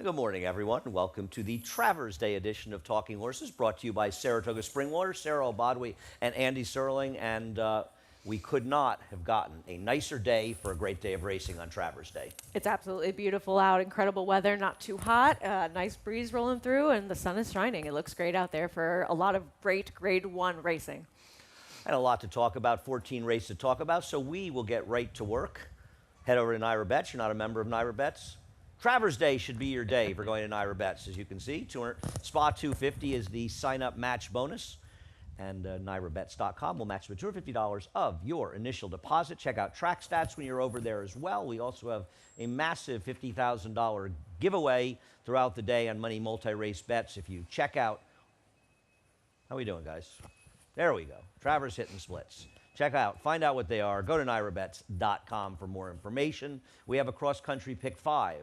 Good morning, everyone, and welcome to the Travers Day edition of Talking Horses, brought to you by Saratoga Springwater, Sarah Obadwi, and Andy Serling. And we could not have gotten a nicer day for a great day of racing on Travers Day. It's absolutely beautiful out, incredible weather, not too hot, nice breeze rolling through, and the sun is shining. It looks great out there for a lot of great Grade 1 racing. And a lot to talk about, 14 races to talk about, so we will get right to work. Head over to Naira Bets. You're not a member of Naira Bets? Travers Day should be your day for going to Naira Bets. As you can see, spot 250 is the sign-up match bonus. And NairaBets.com will match the $250 of your initial deposit. Check out track stats when you're over there as well. We also have a massive $50,000 giveaway throughout the day on Money Multi-Race Bets. If you check out, how are we doing, guys? There we go. Travers hitting splits. Check out, find out what they are. Go to NairaBets.com for more information. We have a cross-country pick 5.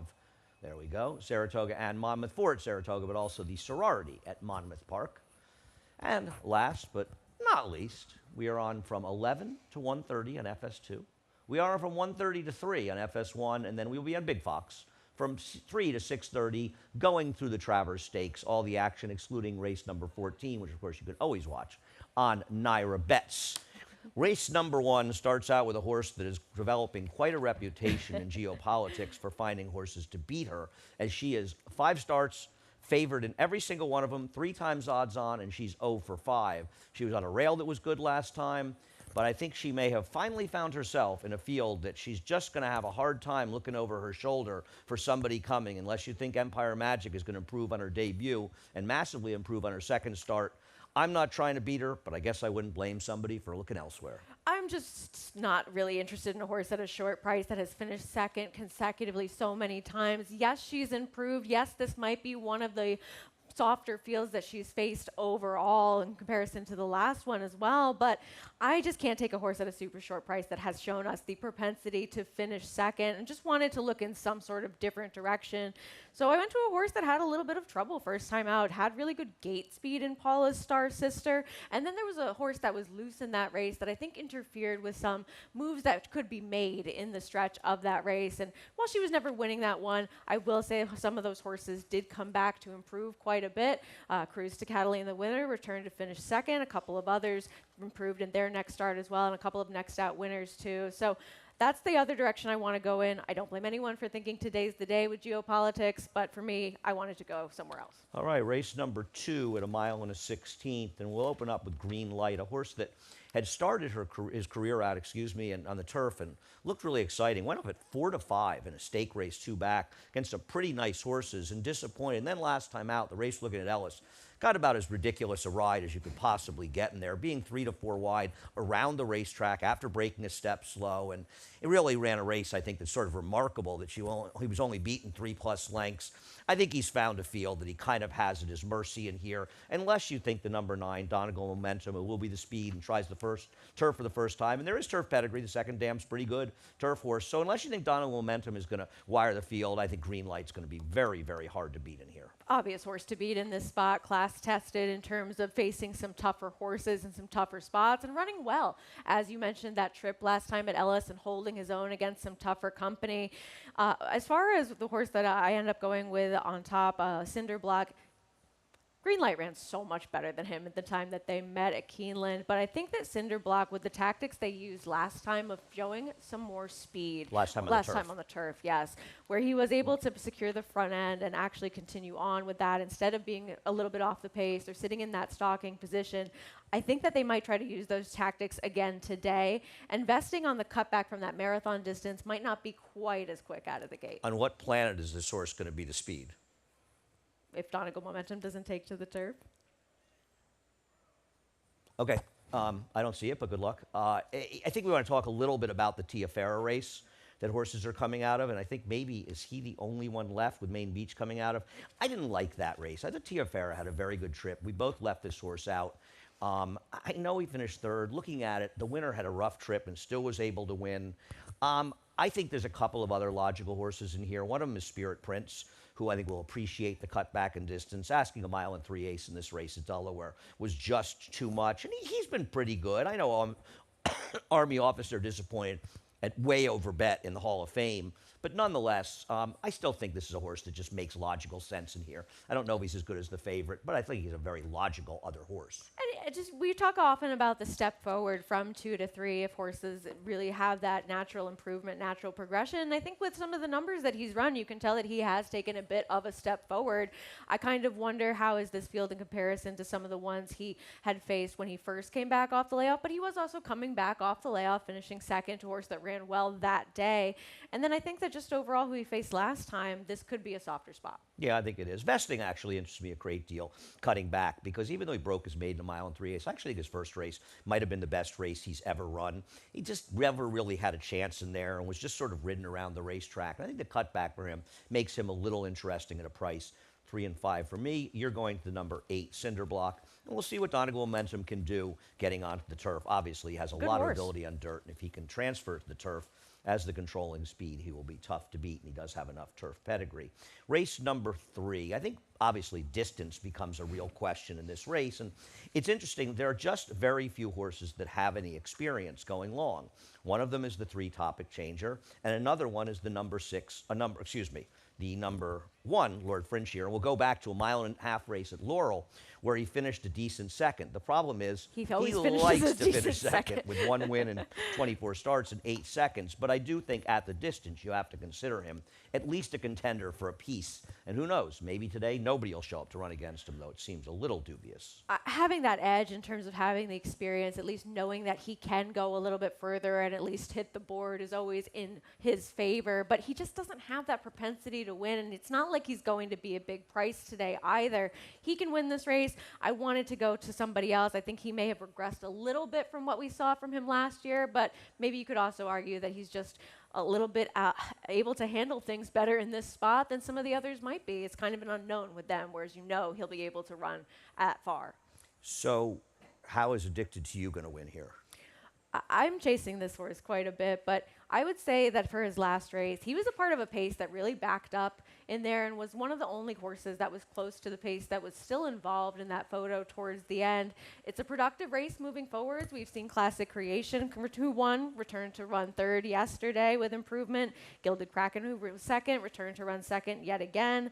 There we go. Saratoga and Monmouth for at Saratoga, but also the sorority at Monmouth Park. And last but not least, we are on from 11 to 1:30 on FS2. We are on from 1:30 to 3 on FS1, and then we'll be on Big Fox from 3 to 6:30, going through the Travers Stakes, all the action excluding race number 14, which of course you can always watch on Naira Bets. Race number 1 starts out with a horse that is developing quite a reputation in geopolitics for finding horses to beat her, as she is 5 starts, favored in every single one of them, 3 times odds on, and she's 0 for 5. She was on a rail that was good last time, but I think she may have finally found herself in a field that she's just going to have a hard time looking over her shoulder for somebody coming, unless you think Empire Magic is going to improve on her debut and massively improve on her second start. I'm not trying to beat her, but I guess I wouldn't blame somebody for looking elsewhere. I'm just not really interested in a horse at a short price that has finished second consecutively so many times. Yes, she's improved. Yes, this might be one of the softer fields that she's faced overall in comparison to the last one as well, but I just can't take a horse at a super short price that has shown us the propensity to finish second, and just wanted to look in some sort of different direction. So I went to a horse that had a little bit of trouble first time out, had really good gate speed in Paula's Star Sister, and then there was a horse that was loose in that race that I think interfered with some moves that could be made in the stretch of that race. And while she was never winning that one, I will say some of those horses did come back to improve quite a bit. Cruise to Catalina, the winner, returned to finish second. A couple of others improved in their next start as well, and a couple of next out winners too. So that's the other direction I want to go in. I don't blame anyone for thinking today's the day with geopolitics, but for me, I wanted to go somewhere else. All right, race number 2 at 1 mile and a 16th, and we'll open up with Green Light, a horse that had started his career out, and on the turf, and looked really exciting. Went up at 4 to 5 in a stake race 2 back against some pretty nice horses, and disappointed. And then last time out, the race looking at Ellis, got about as ridiculous a ride as you could possibly get in there, being 3 to 4 wide around the racetrack after breaking a step slow. And it really ran a race, I think, that's sort of remarkable that he was only beaten 3+ lengths. I think he's found a field that he kind of has at his mercy in here, unless you think the number 9, Donegal Momentum, it will be the speed and tries the first turf for the first time. And there is turf pedigree. The second dam's pretty good turf horse. So unless you think Donegal Momentum is going to wire the field, I think Green Light's going to be very, very hard to beat in here. Obvious horse to beat in this spot, class tested in terms of facing some tougher horses and some tougher spots, and running well. As you mentioned, that trip last time at Ellis and holding his own against some tougher company. As far as the horse that I end up going with on top, Cinderblock, Green Light ran so much better than him at the time that they met at Keeneland, but I think that Cinderblock, with the tactics they used last time of showing some more speed. Last time on the turf, yes, where he was able to secure the front end and actually continue on with that instead of being a little bit off the pace or sitting in that stalking position. I think that they might try to use those tactics again today. Investing on the cutback from that marathon distance might not be quite as quick out of the gate. On what planet is this horse going to be the speed? If Donegal Momentum doesn't take to the turf. Okay, I don't see it, but good luck. I think we want to talk a little bit about the Tiafara race that horses are coming out of, and I think maybe, is he the only one left with Main Beach coming out of? I didn't like that race. I thought Tiafara had a very good trip. We both left this horse out. I know he finished 3rd. Looking at it, the winner had a rough trip and still was able to win. I think there's a couple of other logical horses in here. One of them is Spirit Prince, who I think will appreciate the cutback in distance. Asking a 1 mile and 3/8 in this race at Delaware was just too much. And he's been pretty good. I know Army officer disappointed at way over bet in the Hall of Fame. But nonetheless, I still think this is a horse that just makes logical sense in here. I don't know if he's as good as the favorite, but I think he's a very logical other horse. And we talk often about the step forward from 2 to 3 if horses really have that natural improvement, natural progression. And I think with some of the numbers that he's run, you can tell that he has taken a bit of a step forward. I kind of wonder how is this field in comparison to some of the ones he had faced when he first came back off the layoff, but he was also coming back off the layoff, finishing second to a horse that ran well that day. And then I think that just overall who he faced last time, this could be a softer spot. Yeah, I think it is. Vesting actually interests me a great deal, cutting back, because even though he broke his maiden mile in 3/8, I actually think his first race might have been the best race he's ever run. He just never really had a chance in there and was just sort of ridden around the racetrack. And I think the cutback for him makes him a little interesting at a price 3 and 5 for me. You're going to the number 8 Cinderblock, and we'll see what Donegal Momentum can do getting onto the turf. Obviously, he has a lot of ability on dirt, and if he can transfer to the turf as the controlling speed, he will be tough to beat, and he does have enough turf pedigree. Race number 3, I think obviously distance becomes a real question in this race, and it's interesting, there are just very few horses that have any experience going long. One of them is the 3 Topic Changer, and another one is the number 1, Lord Frinchier. We'll go back to a 1.5 mile race at Laurel where he finished a decent second. The problem is he likes to finish second with 1 win and 24 starts in 8 seconds. But I do think at the distance you have to consider him at least a contender for a piece. And who knows, maybe today nobody will show up to run against him, though it seems a little dubious. Having that edge in terms of having the experience, at least knowing that he can go a little bit further and at least hit the board is always in his favor. But he just doesn't have that propensity to win, and it's not like he's going to be a big price today either. He can win this race. I wanted to go to somebody else. I think he may have regressed a little bit from what we saw from him last year, but maybe you could also argue that he's just a little bit able to handle things better in this spot than some of the others might be. It's kind of an unknown with them, whereas you know he'll be able to run at far. So how is Addicted to You going to win here? I'm chasing this horse quite a bit, but I would say that for his last race, he was a part of a pace that really backed up in there and was one of the only horses that was close to the pace that was still involved in that photo towards the end. It's a productive race moving forwards. We've seen Classic Creation, who won, returned to run third yesterday with improvement. Gilded Kraken, who was second, returned to run second yet again.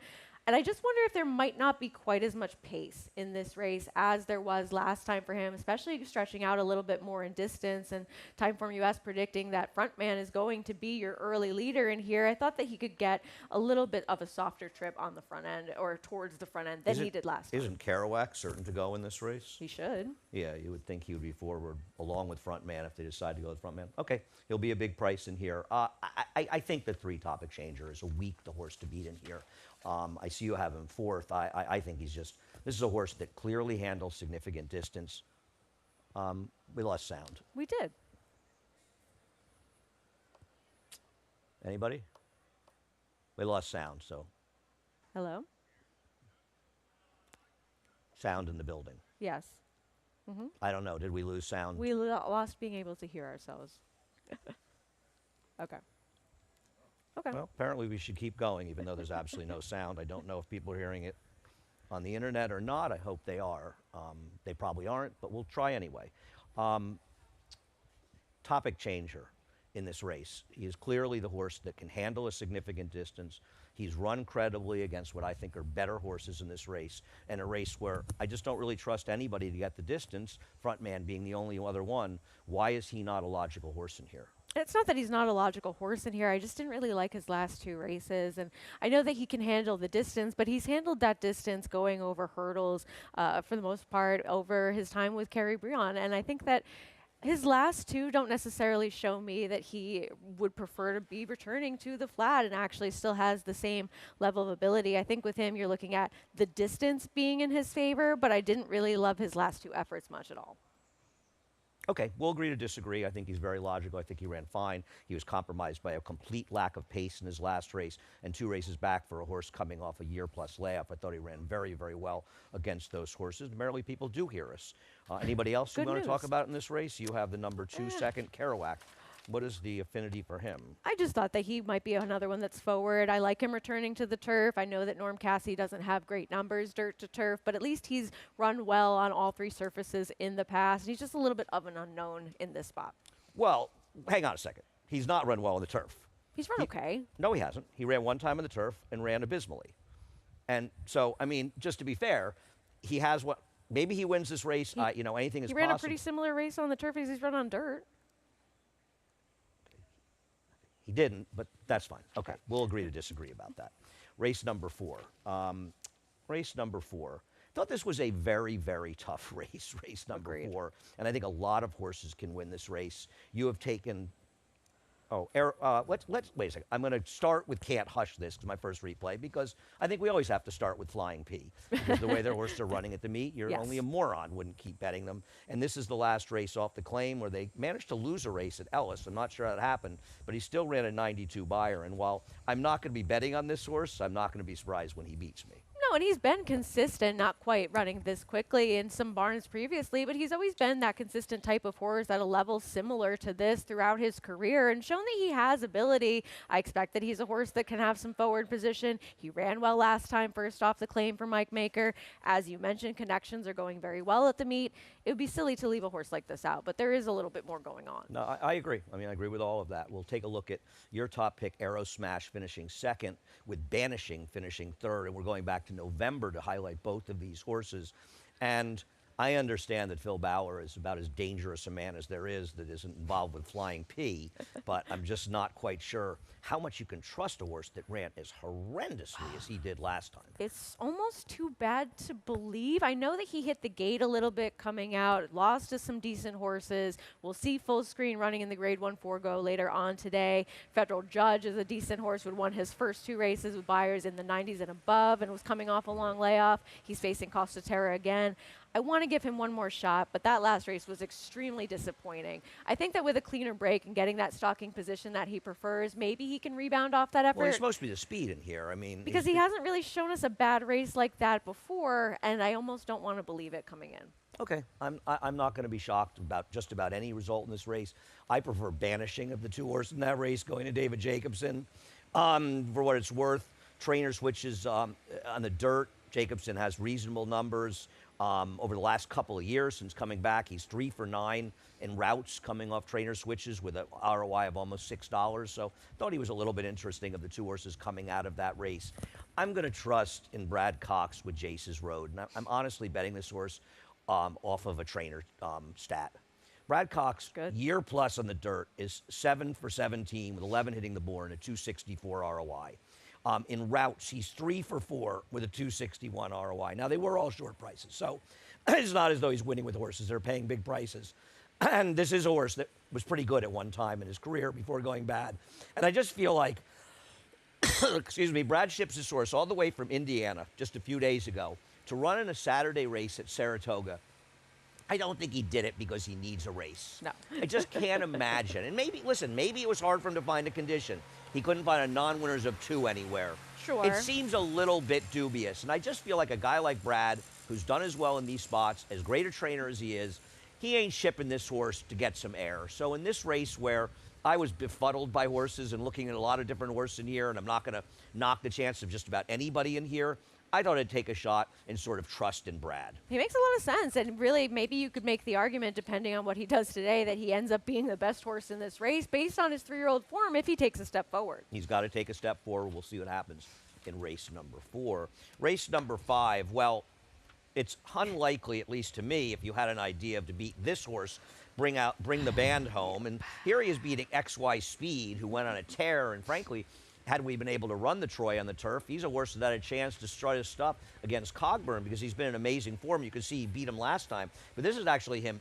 And I just wonder if there might not be quite as much pace in this race as there was last time for him, especially stretching out a little bit more in distance. And Timeform US predicting that Frontman is going to be your early leader in here. I thought that he could get a little bit of a softer trip on the front end or towards the front end than he did last time. Isn't Kerouac certain to go in this race? He should. Yeah, you would think he would be forward along with Frontman if they decide to go with Frontman. Okay, he'll be a big price in here. I think the 3 Topic Changer is a weak the horse to beat in here. I see you have him 4th. I think he's just, this is a horse that clearly handles significant distance. We lost sound. We did. Anybody? We lost sound, so. Hello? Sound in the building. Yes. Mm-hmm. I don't know. Did we lose sound? We lost being able to hear ourselves. Okay. Okay. Well, apparently we should keep going, even though there's absolutely no sound. I don't know if people are hearing it on the internet or not. I hope they are. They probably aren't, but we'll try anyway. Topic Changer in this race. He is clearly the horse that can handle a significant distance. He's run credibly against what I think are better horses in this race, and a race where I just don't really trust anybody to get the distance, Frontman being the only other one. Why is he not a logical horse in here? It's not that he's not a logical horse in here. I just didn't really like his last 2 races. And I know that he can handle the distance, but he's handled that distance going over hurdles for the most part over his time with Kerry Brion. And I think that his last 2 don't necessarily show me that he would prefer to be returning to the flat and actually still has the same level of ability. I think with him, you're looking at the distance being in his favor, but I didn't really love his last 2 efforts much at all. Okay, we'll agree to disagree. I think he's very logical. I think he ran fine. He was compromised by a complete lack of pace in his last race and 2 races back for a horse coming off a year-plus layoff. I thought he ran very, very well against those horses. Apparently people do hear us. Anybody else you want to talk about in this race? You have the number 2 second, Kerouac. What is the affinity for him? I just thought that he might be another one that's forward. I like him returning to the turf. I know that Norm Cassie doesn't have great numbers dirt to turf, but at least he's run well on all 3 surfaces in the past. He's just a little bit of an unknown in this spot. Well, hang on a second. He's not run well on the turf. He's run okay. No, he hasn't. He ran one time on the turf and ran abysmally. And so, I mean, just to be fair, he has what, maybe he wins this race. You know, anything is He possible. ran a pretty similar race on the turf as he's run on dirt. He didn't, but that's fine. Okay, we'll agree to disagree about that. Race number 4. Race number 4. Thought this was a very, very tough race, race number Agreed. 4. And I think a lot of horses can win this race. You have taken, let's wait a second. I'm going to start with Can't Hush This, my first replay, because I think we always have to start with Flying P. Because the way their horses are running at the meet, you're Yes. only a moron wouldn't keep betting them. And this is the last race off the claim where they managed to lose a race at Ellis. I'm not sure how that happened, but he still ran a 92 buyer. And while I'm not going to be betting on this horse, I'm not going to be surprised when he beats me. No, and he's been consistent, not quite running this quickly in some barns previously, but he's always been that consistent type of horse at a level similar to this throughout his career and shown that he has ability. I expect that he's a horse that can have some forward position. He ran well last time, first off the claim for Mike Maker. As you mentioned, connections are going very well at the meet. It would be silly to leave a horse like this out, but there is a little bit more going on. No, I agree. I mean, I agree with all of that. We'll take a look at your top pick, Aero Smash, finishing second, with Banishing finishing third, and we're going back to November to highlight both of these horses. And I understand that Phil Bauer is about as dangerous a man as there is that isn't involved with Flying P, but I'm just not quite sure how much you can trust a horse that ran as horrendously as he did last time. It's almost too bad to believe. I know that he hit the gate a little bit coming out, lost to some decent horses. We'll see full screen running in the Grade 1 4-go later on today. Federal Judge is a decent horse, would won his first 2 races with buyers in the 90s and above and was coming off a long layoff. He's facing Costa Terra again. I want to give him one more shot, but that last race was extremely disappointing. I think that with a cleaner break and getting that stalking position that he prefers, maybe he can rebound off that effort. Well, he's supposed to be the speed in here. I mean, because he hasn't really shown us a bad race like that before, and I almost don't want to believe it coming in. Okay, I'm not going to be shocked about just about any result in this race. I prefer Banishing of the 2 horses in that race, going to David Jacobson. For what it's worth, trainer switches on the dirt. Jacobson has reasonable numbers. Over the last couple of years since coming back, he's 3 for 9 in routes coming off trainer switches with an ROI of almost $6. So thought he was a little bit interesting of the 2 horses coming out of that race. I'm going to trust in Brad Cox with Jace's Road. And I'm honestly betting this horse off of a trainer stat. Brad Cox, year plus on the dirt, is 7 for 17 with 11 hitting the board and a 264 ROI. In routes, he's 3 for 4 with a 261 ROI. Now, they were all short prices, so it's not as though he's winning with horses that are paying big prices. And this is a horse that was pretty good at one time in his career before going bad. And I just feel like, excuse me, Brad ships his horse all the way from Indiana just a few days ago to run in a Saturday race at Saratoga. I don't think he did it because he needs a race. No. I just can't imagine. And maybe, listen, maybe it was hard for him to find a condition. He couldn't find a non-winners of 2 anywhere. Sure. It seems a little bit dubious. And I just feel like a guy like Brad, who's done as well in these spots, as great a trainer as he is, he ain't shipping this horse to get some air. So in this race where I was befuddled by horses and looking at a lot of different horses in here, and I'm not going to knock the chance of just about anybody in here, I thought I'd take a shot and sort of trust in Brad. He makes a lot of sense, and really maybe you could make the argument, depending on what he does today, that he ends up being the best horse in this race based on his 3-year-old form if he takes a step forward. He's got to take a step forward. We'll see what happens in race number 4. Race number 5, well, it's unlikely, at least to me, if you had an idea of to beat this horse, bring the band home. And here he is beating XY Speed, who went on a tear, and frankly, had we been able to run the Troy on the turf, he's a horse that had a chance to strut his stuff against Cogburn because he's been in amazing form. You can see he beat him last time, but this is actually him.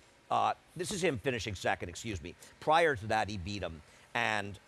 This is him finishing second, excuse me. Prior to that, he beat him, and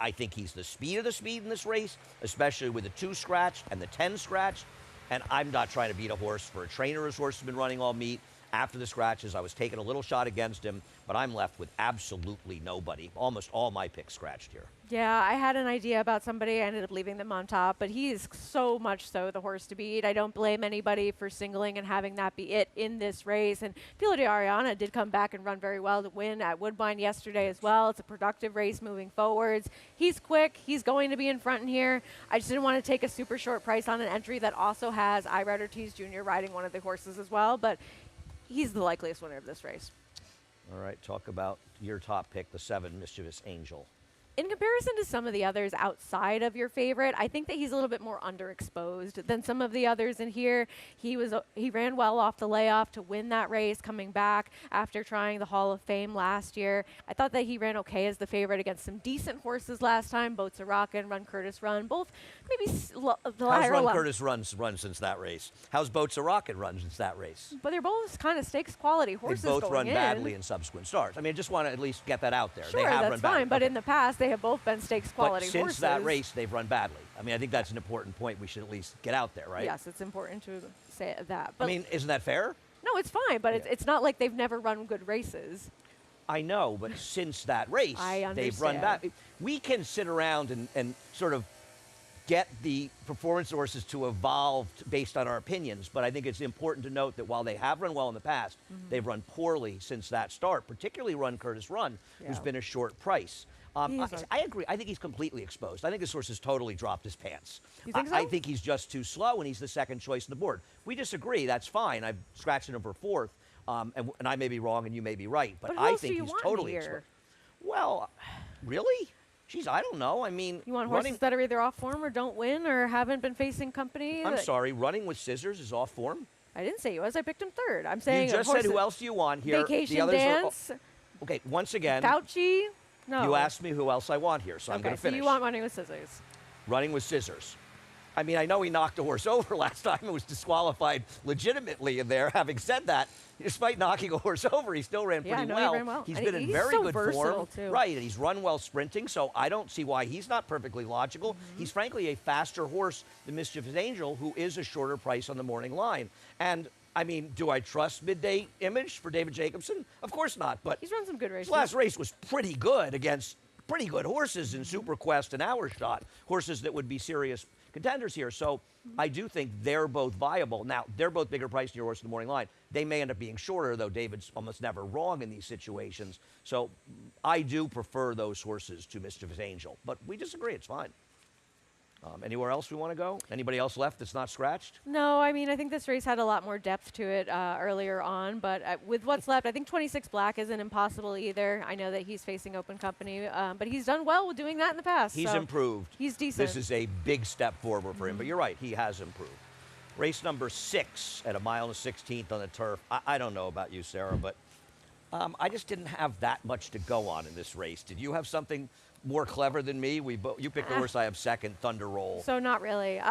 I think he's the speed of the speed in this race, especially with the 2 scratch and the 10 scratch. And I'm not trying to beat a horse for a trainer. His horse has been running all meet. After the scratches, I was taking a little shot against him, but I'm left with absolutely nobody. Almost all my picks scratched here. Yeah, I had an idea about somebody. I ended up leaving them on top, but he is so much so the horse to beat. I don't blame anybody for singling and having that be it in this race. And Filo de Ariana did come back and run very well to win at Woodbine yesterday as well. It's a productive race moving forwards. He's quick. He's going to be in front in here. I just didn't want to take a super short price on an entry that also has Irider Ortiz Jr. riding one of the horses as well, but he's the likeliest winner of this race. All right, talk about your top pick, the 7, Mischievous Angel. In comparison to some of the others outside of your favorite, I think that he's a little bit more underexposed than some of the others in here. He ran well off the layoff to win that race, coming back after trying the Hall of Fame last year. I thought that he ran okay as the favorite against some decent horses last time. Boats a Rockin', Run Curtis Run, both maybe the How's higher Run level. Curtis run since that race? How's Boats a Rocket run since that race? But they're both kind of stakes quality horses. They both going run in. badly in subsequent starts. I mean, I just want to at least get that out there. Sure, they have that's run fine. badly. But Okay. in the past, they have both been stakes quality But since horses. that race, they've run badly. I mean, I think that's an important point we should at least get out there, right? Yes, it's important to say that. But I mean, isn't that fair? no, it's fine. But Yeah. it's not like they've never run good races. I know, but since that race, I they've run understand. bad. We can sit around and sort of get the performance horses to evolve based on our opinions, but I think it's important to note that while they have run well in the past, they've run poorly since that start, particularly Run Curtis Run, who's Yeah. been a short price. He is I agree. I think he's completely exposed. I think this horse has totally dropped his pants. You think I so? think he's just too slow, and he's the second choice on the board. We disagree. That's fine. I'm scratching him for fourth, and I may be wrong and you may be right, but But who I else do think you he's want totally here? exposed. Well, really? Jeez, I don't know. I mean, You want running. horses that are either off form or don't win or haven't been facing company. I'm that- sorry. Running with Scissors is off form. I didn't say he was. I picked him third. I'm saying You a just horse said who that- else do you want here? Vacation the others Dance, Are, okay, once again, Fauci. No. you asked me who else I want here, so I'm Okay, going to so finish. you want Running with Scissors. Running with Scissors. I mean, I know he knocked a horse over last time and was disqualified legitimately in there. Having said that, despite knocking a horse over, he still ran Yeah, pretty no, he well. ran well. He's And been in he's very so good versatile, form. too. Right, and he's run well sprinting, so I don't see why he's not perfectly logical. He's frankly a faster horse than Mischievous Angel, who is a shorter price on the morning line. And I mean, do I trust Midday Image for David Jacobson? Of course not, but He's run some good his races. last race was pretty good against pretty good horses in Super Quest and Hour Shot, horses that would be serious contenders here. So I do think they're both viable. Now, they're both bigger priced than your horse in the morning line. They may end up being shorter, though David's almost never wrong in these situations. So I do prefer those horses to Mischievous Angel. But we disagree. It's fine. Anywhere else we want to go? Anybody else left that's not scratched? No, I mean, I think this race had a lot more depth to it earlier on, but with what's left, I think 26 Black isn't impossible either. I know that he's facing open company, but he's done well with doing that in the past. He's so improved. He's decent. This is a big step forward for him, but you're right, he has improved. Race number 6 at 1.16 on the turf. I don't know about you, Sarah, but I just didn't have that much to go on in this race. Did you have something more clever than me? You picked the horse I have second, Thunder Roll. So not really.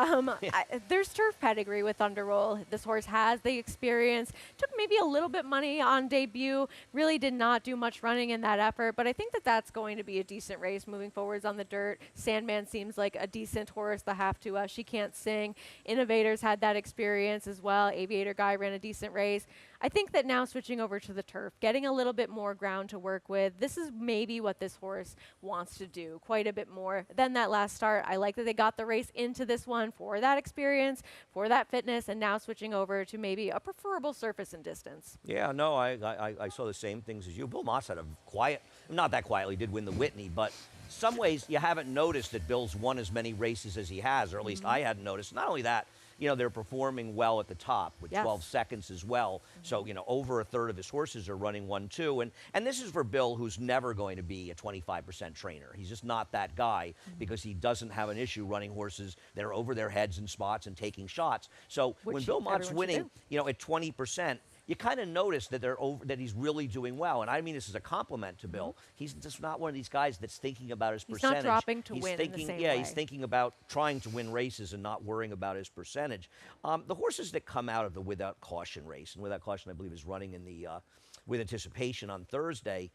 There's turf pedigree with Thunder Roll. This horse has the experience. Took maybe a little bit money on debut. Really did not do much running in that effort. But I think that that's going to be a decent race moving forwards on the dirt. Sandman seems like a decent horse. The Have to She Can't Sing. Innovators had that experience as well. Aviator Guy ran a decent race. I think that now switching over to the turf, getting a little bit more ground to work with, this is maybe what this horse wants to do, quite a bit more than that last start. I like that they got the race into this one for that experience, for that fitness, and now switching over to maybe a preferable surface and distance. Yeah, no, I saw the same things as you. Bill Moss had a quiet, not that quietly, did win the Whitney, but some ways you haven't noticed that Bill's won as many races as he has, or at least I hadn't noticed. Not only that, they're performing well at the top with Yes. 12 seconds as well. So, over a third of his horses are running 1-2. And this is for Bill, who's never going to be a 25% trainer. He's just not that guy because he doesn't have an issue running horses that are over their heads in spots and taking shots. So when Which Bill Mott's everyone should winning, at 20%, you kind of notice that that he's really doing well. And I mean this is a compliment to Bill. He's just not one of these guys that's thinking about his He's not percentage. dropping to He's win in the thinking, same yeah, way. he's thinking about trying to win races and not worrying about his percentage. The horses that come out of the Without Caution race, and Without Caution I believe is running in the With Anticipation on Thursday,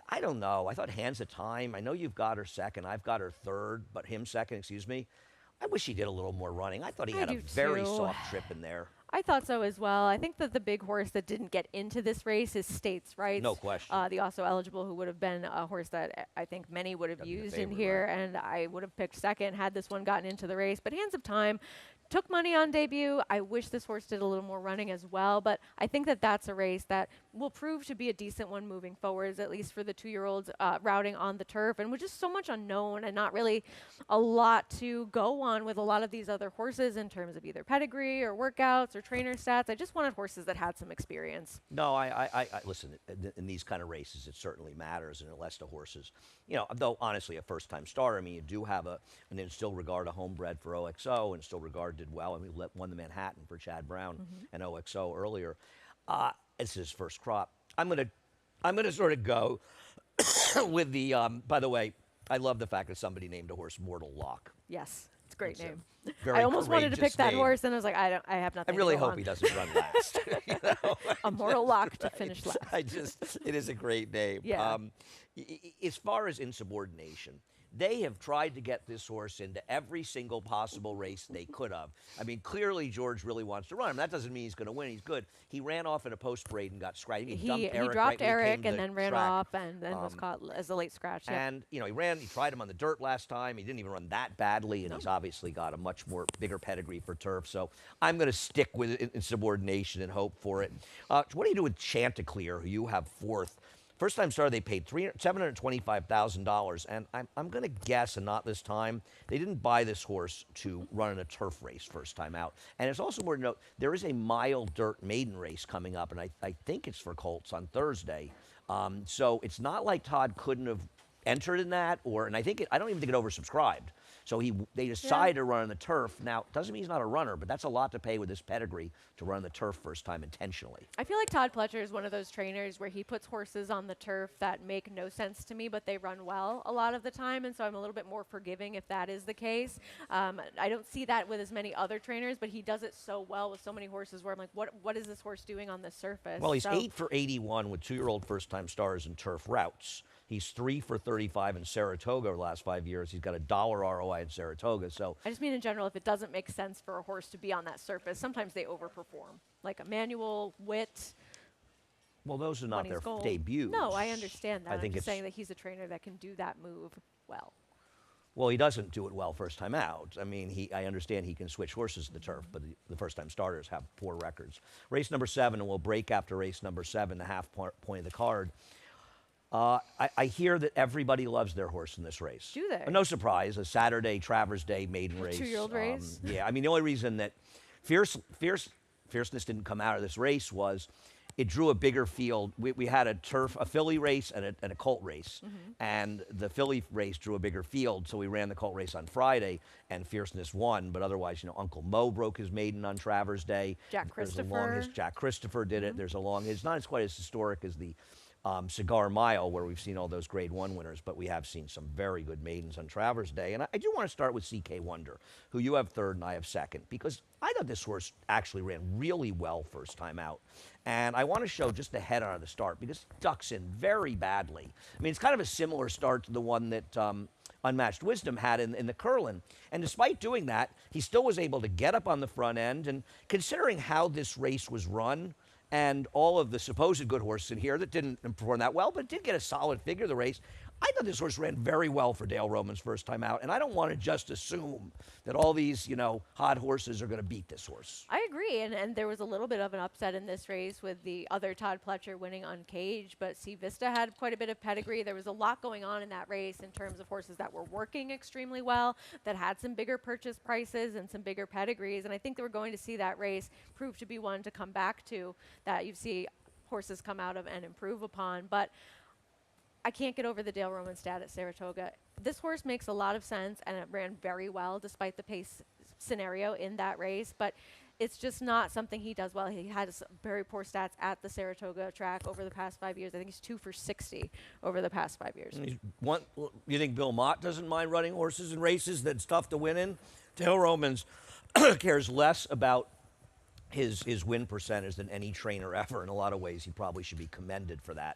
I don't know. I thought Hands of Time, I know you've got her second, I've got her third, but him second, excuse me. I wish he did a little more running. I thought he I had a do very too. soft trip in there. I thought so as well. I think that the big horse that didn't get into this race is States Rights. No question. The also eligible, who would have been a horse that I think many would have That'd be the used in favorite, here, and I would have picked second had this one gotten into the race. But Hands of Time took money on debut. I wish this horse did a little more running as well, but I think that that's a race that will prove to be a decent one moving forwards, at least for the 2-year-olds routing on the turf. And with just so much unknown and not really a lot to go on with a lot of these other horses in terms of either pedigree or workouts or trainer stats, I just wanted horses that had some experience. No, I listen, in these kind of races, it certainly matters, and unless the horses, though honestly, a first-time starter, I mean, you do have and in still regard, a homebred for OXO, and still regard did well. I mean, won the Manhattan for Chad Brown and OXO earlier. It's his first crop. I'm gonna sort of go with the. By the way, I love the fact that somebody named a horse Mortal Lock. Yes, it's a great name. Very I almost wanted to pick that name. horse, and I was like, I have nothing. I really to go hope on. he doesn't run last. A Mortal Lock to finish last. It is a great name. Yeah. As far as insubordination, they have tried to get this horse into every single possible race they could have. I mean, clearly George really wants to run him. That doesn't mean he's going to win. He's good. He ran off in a post parade and got scratched. He dumped Eric dropped right when he Eric came to and the then ran track. off and then was caught as a late scratch. Yeah. And, he tried him on the dirt last time. He didn't even run that badly, and he's obviously got a much more bigger pedigree for turf. So I'm going to stick with it in subordination and hope for it. What do you do with Chanticleer, who you have fourth? First time starter, they paid $725,000, and I'm going to guess, and not this time, they didn't buy this horse to run in a turf race first time out. And it's also important to note, there is a mile dirt maiden race coming up, and I think it's for colts on Thursday. So it's not like Todd couldn't have entered in that, and I don't even think it oversubscribed. So they decided to run on the turf. Now, doesn't mean he's not a runner, but that's a lot to pay with his pedigree to run the turf first time intentionally. I feel like Todd Pletcher is one of those trainers where he puts horses on the turf that make no sense to me, but they run well a lot of the time, and so I'm a little bit more forgiving if that is the case. I don't see that with as many other trainers, but he does it so well with so many horses where I'm like, what is this horse doing on this surface? Well, he's 8 for 81 with 2-year-old first-time stars in turf routes. He's 3 for 35 in Saratoga over the last 5 years. He's got a $1 ROI in Saratoga. So I just mean in general, if it doesn't make sense for a horse to be on that surface, sometimes they overperform. Like Emmanuel, Witt. Well, those are not their Gold. debuts. No, I understand that. I think I'm just it's saying that he's a trainer that can do that move well. Well, he doesn't do it well first time out. I mean, I understand he can switch horses to the turf, but the first-time starters have poor records. Race number 7, and we'll break after race number 7, the half point of the card. I hear that everybody loves their horse in this race. Do they? No surprise, a Saturday Travers Day maiden race. 2-year-old race? Yeah, I mean, the only reason that fierceness didn't come out of this race was it drew a bigger field. We had a filly race and a colt race. And the filly race drew a bigger field, so we ran the colt race on Friday, and fierceness won. But otherwise, Uncle Mo broke his maiden on Travers Day. Jack Christopher. Jack Christopher did it. There's it's not quite as historic as the Cigar Mile, where we've seen all those Grade 1 winners, but we have seen some very good maidens on Travers Day. And I do want to start with CK Wonder, who you have third and I have second, because I thought this horse actually ran really well first time out. And I want to show just the head on of the start, because it ducks in very badly. I mean, it's kind of a similar start to the one that Unmatched Wisdom had in the Curlin. And despite doing that, he still was able to get up on the front end. And considering how this race was run, and all of the supposed good horses in here that didn't perform that well, but did get a solid figure of the race, I thought this horse ran very well for Dale Roman's first time out, and I don't want to just assume that all these, hot horses are going to beat this horse. I agree, and there was a little bit of an upset in this race with the other Todd Pletcher winning Uncaged, but Sea Vista had quite a bit of pedigree. There was a lot going on in that race in terms of horses that were working extremely well, that had some bigger purchase prices and some bigger pedigrees, and I think that we're going to see that race prove to be one to come back to, that you see horses come out of and improve upon. But I can't get over the Dale Roman stat at Saratoga. This horse makes a lot of sense, and it ran very well despite the pace scenario in that race, but it's just not something he does well. He had very poor stats at the Saratoga track over the past 5 years. I think he's 2 for 60 over the past 5 years. You think Bill Mott doesn't mind running horses in races that's tough to win in? Dale Romans cares less about his win percentage than any trainer ever. In a lot of ways, he probably should be commended for that.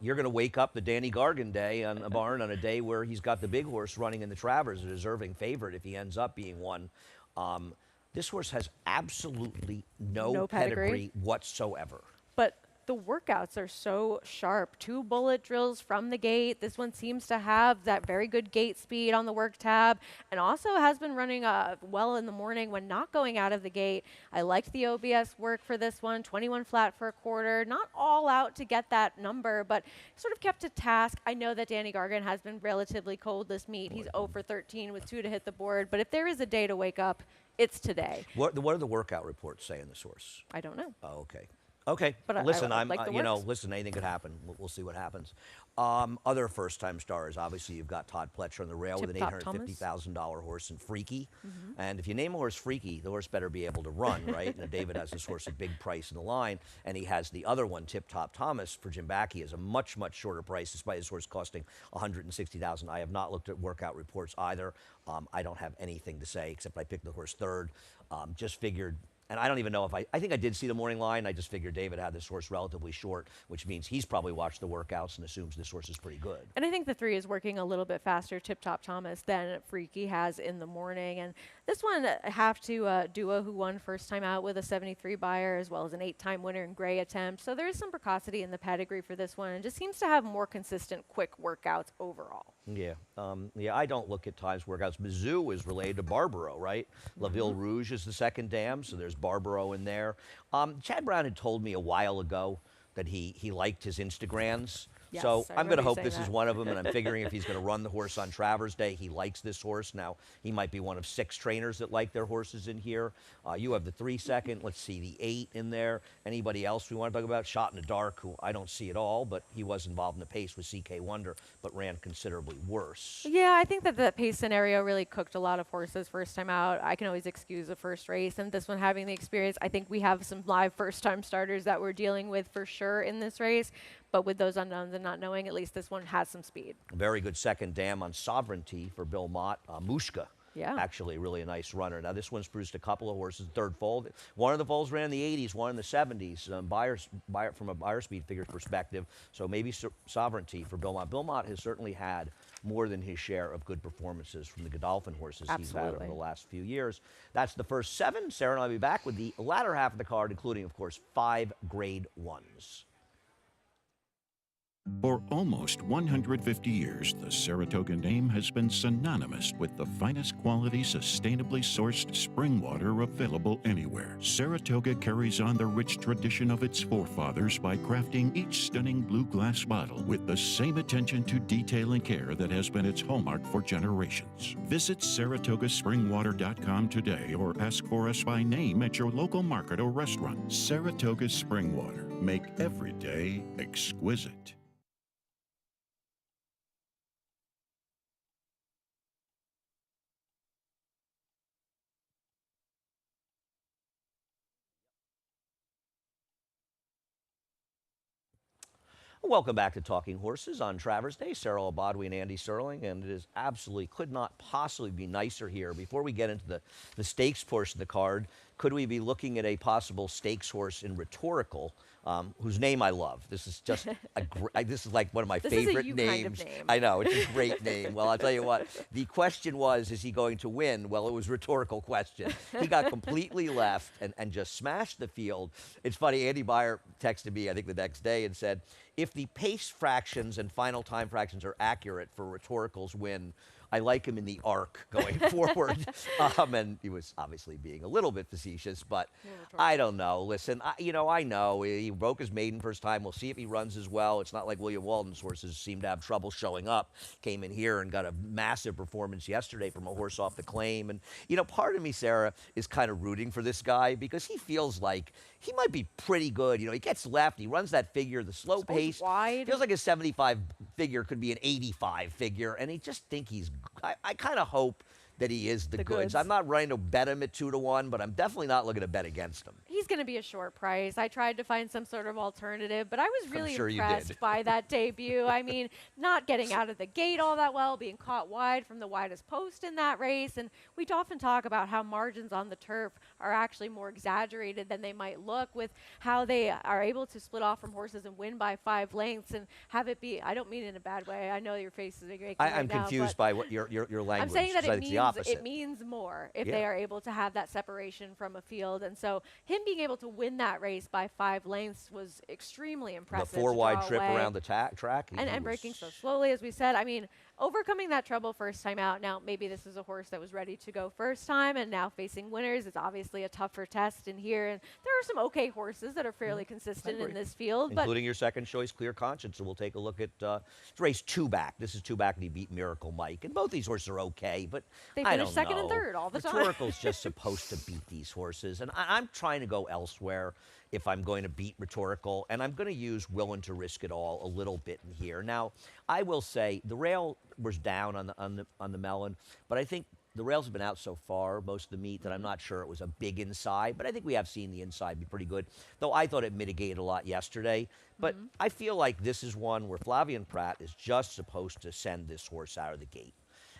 You're going to wake up the Danny Gargan day on a barn on a day where he's got the big horse running in the Travers, a deserving favorite if he ends up being one. This horse has absolutely no pedigree whatsoever. But The workouts are so sharp. 2 bullet drills from the gate. This one seems to have that very good gate speed on the work tab, and also has been running well in the morning when not going out of the gate. I liked the OBS work for this one, 21 flat for a quarter. Not all out to get that number, but sort of kept to task. I know that Danny Gargan has been relatively cold this meet. He's 0 for 13 with 2 to hit the board, but if there is a day to wake up, it's today. What do the workout reports say in the source? I don't know. Oh, okay. Okay. But listen, I like the works. listen, anything could happen. We'll see what happens. Other first-time stars, obviously, you've got Todd Pletcher on the rail with an Tip-Top Thomas. $850,000 horse and Freaky. And if you name a horse Freaky, the horse better be able to run, right? And David has this horse at big price in the line, and he has the other one, Tip-Top Thomas, for Jim Backey, is a much, much shorter price, despite his horse costing $160,000. I have not looked at workout reports either. I don't have anything to say, except I picked the horse third. Just figured. And I don't even know if I think I did see the morning line. I just figured David had this horse relatively short, which means he's probably watched the workouts and assumes this horse is pretty good. And I think the 3 is working a little bit faster, Tip Top Thomas, than Freaky has in the morning. And this one, have to Dua, who won first time out with a 73 buyer, as well as an 8-time winner in Gray attempt. So there is some precocity in the pedigree for this one, and just seems to have more consistent, quick workouts overall. Yeah, I don't look at times workouts. Mizzou is related to Barbaro, right? La Ville Rouge is the second dam, so there's Barbaro in there. Chad Brown had told me a while ago that he liked his Instagrams. Yes, so I I'm going to remember you hope saying this is that. one of them, and I'm figuring if he's going to run the horse on Travers Day, he likes this horse. Now, he might be one of 6 trainers that like their horses in here. You have the 3 second. Let's see, the 8 in there. Anybody else we want to talk about? Shot in the Dark, who I don't see at all, but he was involved in the pace with CK Wonder, but ran considerably worse. Yeah, I think that the pace scenario really cooked a lot of horses first time out. I can always excuse the first race, and this one having the experience, I think we have some live first-time starters that we're dealing with for sure in this race. But with those unknowns and not knowing, at least this one has some speed. Very good second dam on Sovereignty for Bill Mott. Mushka, Yeah. actually really a nice runner. Now, this one's produced a couple of horses, third foal. One of the foals ran in the 80s, one in the 70s. From a buyer speed figure perspective, so maybe Sovereignty for Bill Mott. Bill Mott has certainly had more than his share of good performances from the Godolphin horses he's had over the last few years. That's the first 7. Sarah and I will be back with the latter half of the card, including, of course, 5 grade 1s. For almost 150 years, the Saratoga name has been synonymous with the finest quality, sustainably sourced spring water available anywhere. Saratoga carries on the rich tradition of its forefathers by crafting each stunning blue glass bottle with the same attention to detail and care that has been its hallmark for generations. Visit SaratogaSpringwater.com today or ask for us by name at your local market or restaurant. Saratoga Spring Water. Make every day exquisite. Welcome back to Talking Horses on Travers Day. Sarah Obadwi and Andy Serling, and it is absolutely could not possibly be nicer here. Before we get into the stakes portion of the card, could we be looking at a possible stakes horse in Rhetorical, whose name I love? This is just this is like one of my favorite is a names. kind of name. I know, it's a great name. Well, I'll tell you what, the question was, is he going to win? Well, it was a rhetorical question. He got completely left and just smashed the field. It's funny, Andy Beyer texted me, I think the next day, and said, if the pace fractions and final time fractions are accurate for Rhetorical's win, I like him in the arc going forward. And he was obviously being a little bit facetious, but I don't know. Listen, I know he broke his maiden first time. We'll see if he runs as well. It's not like William Walden's horses seem to have trouble showing up. Came in here and got a massive performance yesterday from a horse off the claim. And, part of me, Sarah, is kind of rooting for this guy because he feels like he might be pretty good. He gets left. He runs that figure, the slow pace. Wide. Feels like his 75 figure could be an 85 figure. And he just think I kind of hope that he is the goods. I'm not ready to bet him at 2-1, but I'm definitely not looking to bet against him. He's going to be a short price. I tried to find some sort of alternative, but I was really sure you impressed did. by that debut. I mean, not getting out of the gate all that well, being caught wide from the widest post in that race. And we often talk about how margins on the turf are actually more exaggerated than they might look with how they are able to split off from horses and win by 5 lengths and have it be, I don't mean in a bad way. I know your face is making I'm confused by what your language. I'm saying that it's the opposite. it means more if they are able to have that separation from a field. And so him being able to win that race by 5 lengths was extremely The impressive. 4 to wide draw trip away. around the track. And breaking so slowly, as we said. I mean, overcoming that trouble first time out. Now, maybe this is a horse that was ready to go first time and now facing winners. It's obviously a tougher test in here. And there are some okay horses that are fairly consistent in this field. Including your second choice, Clear Conscience. So we'll take a look at it's race 2 back. This is 2 back, and he beat Miracle Mike. And both these horses are okay, but They I finish don't second know. and third all the time. Rhetorical's just supposed to beat these horses. And I'm trying to go elsewhere if I'm going to beat Rhetorical. And I'm going to use Willing to Risk It All a little bit in here. Now, I will say the rail was down on the melon, but I think the rails have been out so far, most of the meet, that I'm not sure it was a big inside, but I think we have seen the inside be pretty good, though I thought it mitigated a lot yesterday. But I feel like this is one where Flavian Pratt is just supposed to send this horse out of the gate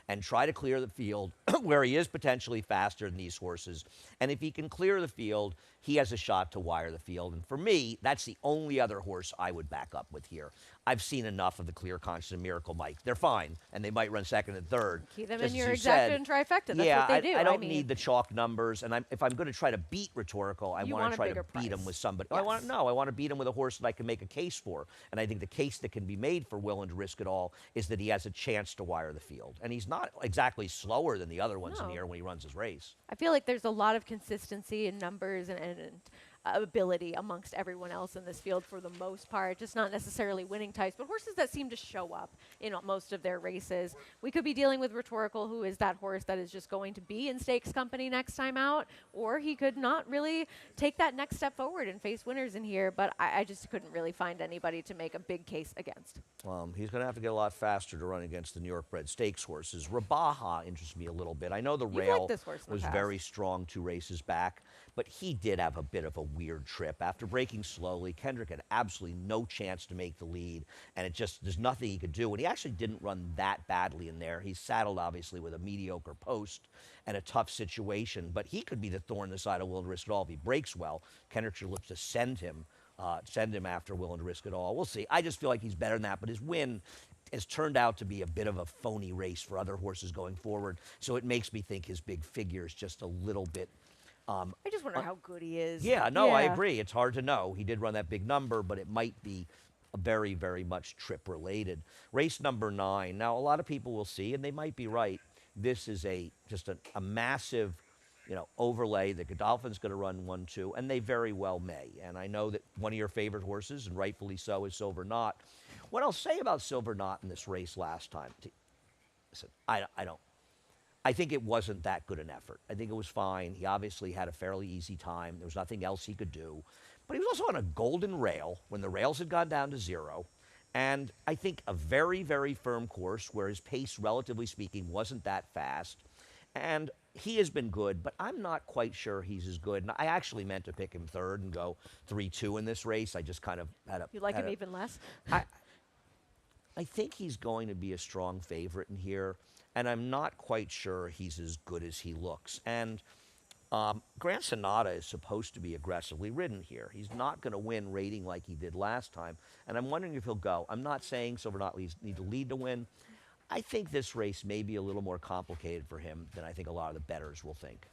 and try to clear the field where he is potentially faster than these horses. And if he can clear the field, he has a shot to wire the field. And for me, that's the only other horse I would back up with here. I've seen enough of the Clear Conscience and Miracle Mike. They're fine, and they might run second and third. Keep them Just in as your you exacta said. and trifecta. That's Yeah, what they do. I don't mean, need the chalk numbers, and if I'm going to try to beat Rhetorical, I You want want to a try to bigger beat him price. with somebody. Yes. I want to beat him with a horse that I can make a case for. And I think the case that can be made for Willing to Risk It All is that he has a chance to wire the field. And he's not exactly slower than the other ones in No. here when he runs his race. I feel like there's a lot of consistency in numbers and ability amongst everyone else in this field for the most part. Just not necessarily winning types, but horses that seem to show up in most of their races. We could be dealing with Rhetorical, who is that horse that is just going to be in stakes company next time out, or he could not really take that next step forward and face winners in here, but I just couldn't really find anybody to make a big case against. He's going to have to get a lot faster to run against the New York bred stakes horses. Rabaha interests me a little bit. I know the You've rail liked this horse in the was past. very strong 2 races back, but he did have a bit of a weird trip. After breaking slowly, Kendrick had absolutely no chance to make the lead, and there's nothing he could do. And he actually didn't run that badly in there. He's saddled, obviously, with a mediocre post and a tough situation, but he could be the thorn in the side of Willing to Risk It All if he breaks well. Kendrick should look to send him after Willing to Risk It All. We'll see. I just feel like he's better than that, but his win has turned out to be a bit of a phony race for other horses going forward, so it makes me think his big figure is just a little bit I just wonder how good he is. yeah, no, I agree. It's hard to know. He did run that big number, but it might be very, very much trip related. Race number 9. Now, a lot of people will see, and they might be right, this is just a massive, overlay that Godolphin's going to run 1-2, and they very well may. And I know that one of your favorite horses, and rightfully so, is Silver Knot. What I'll say about Silver Knot in this race last time, listen, I think it wasn't that good an effort. I think it was fine. He obviously had a fairly easy time. There was nothing else he could do. But he was also on a golden rail when the rails had gone down to 0. And I think a very, very firm course where his pace, relatively speaking, wasn't that fast. And he has been good, but I'm not quite sure he's as good. And I actually meant to pick him third and go 3-2 in this race. I just kind of had a... You like him even less? I think he's going to be a strong favorite in here, and I'm not quite sure he's as good as he looks. And Grand Sonata is supposed to be aggressively ridden here. He's not going to win rating like he did last time, and I'm wondering if he'll go. I'm not saying Silver Knot need to lead to win. I think this race may be a little more complicated for him than I think a lot of the bettors will think.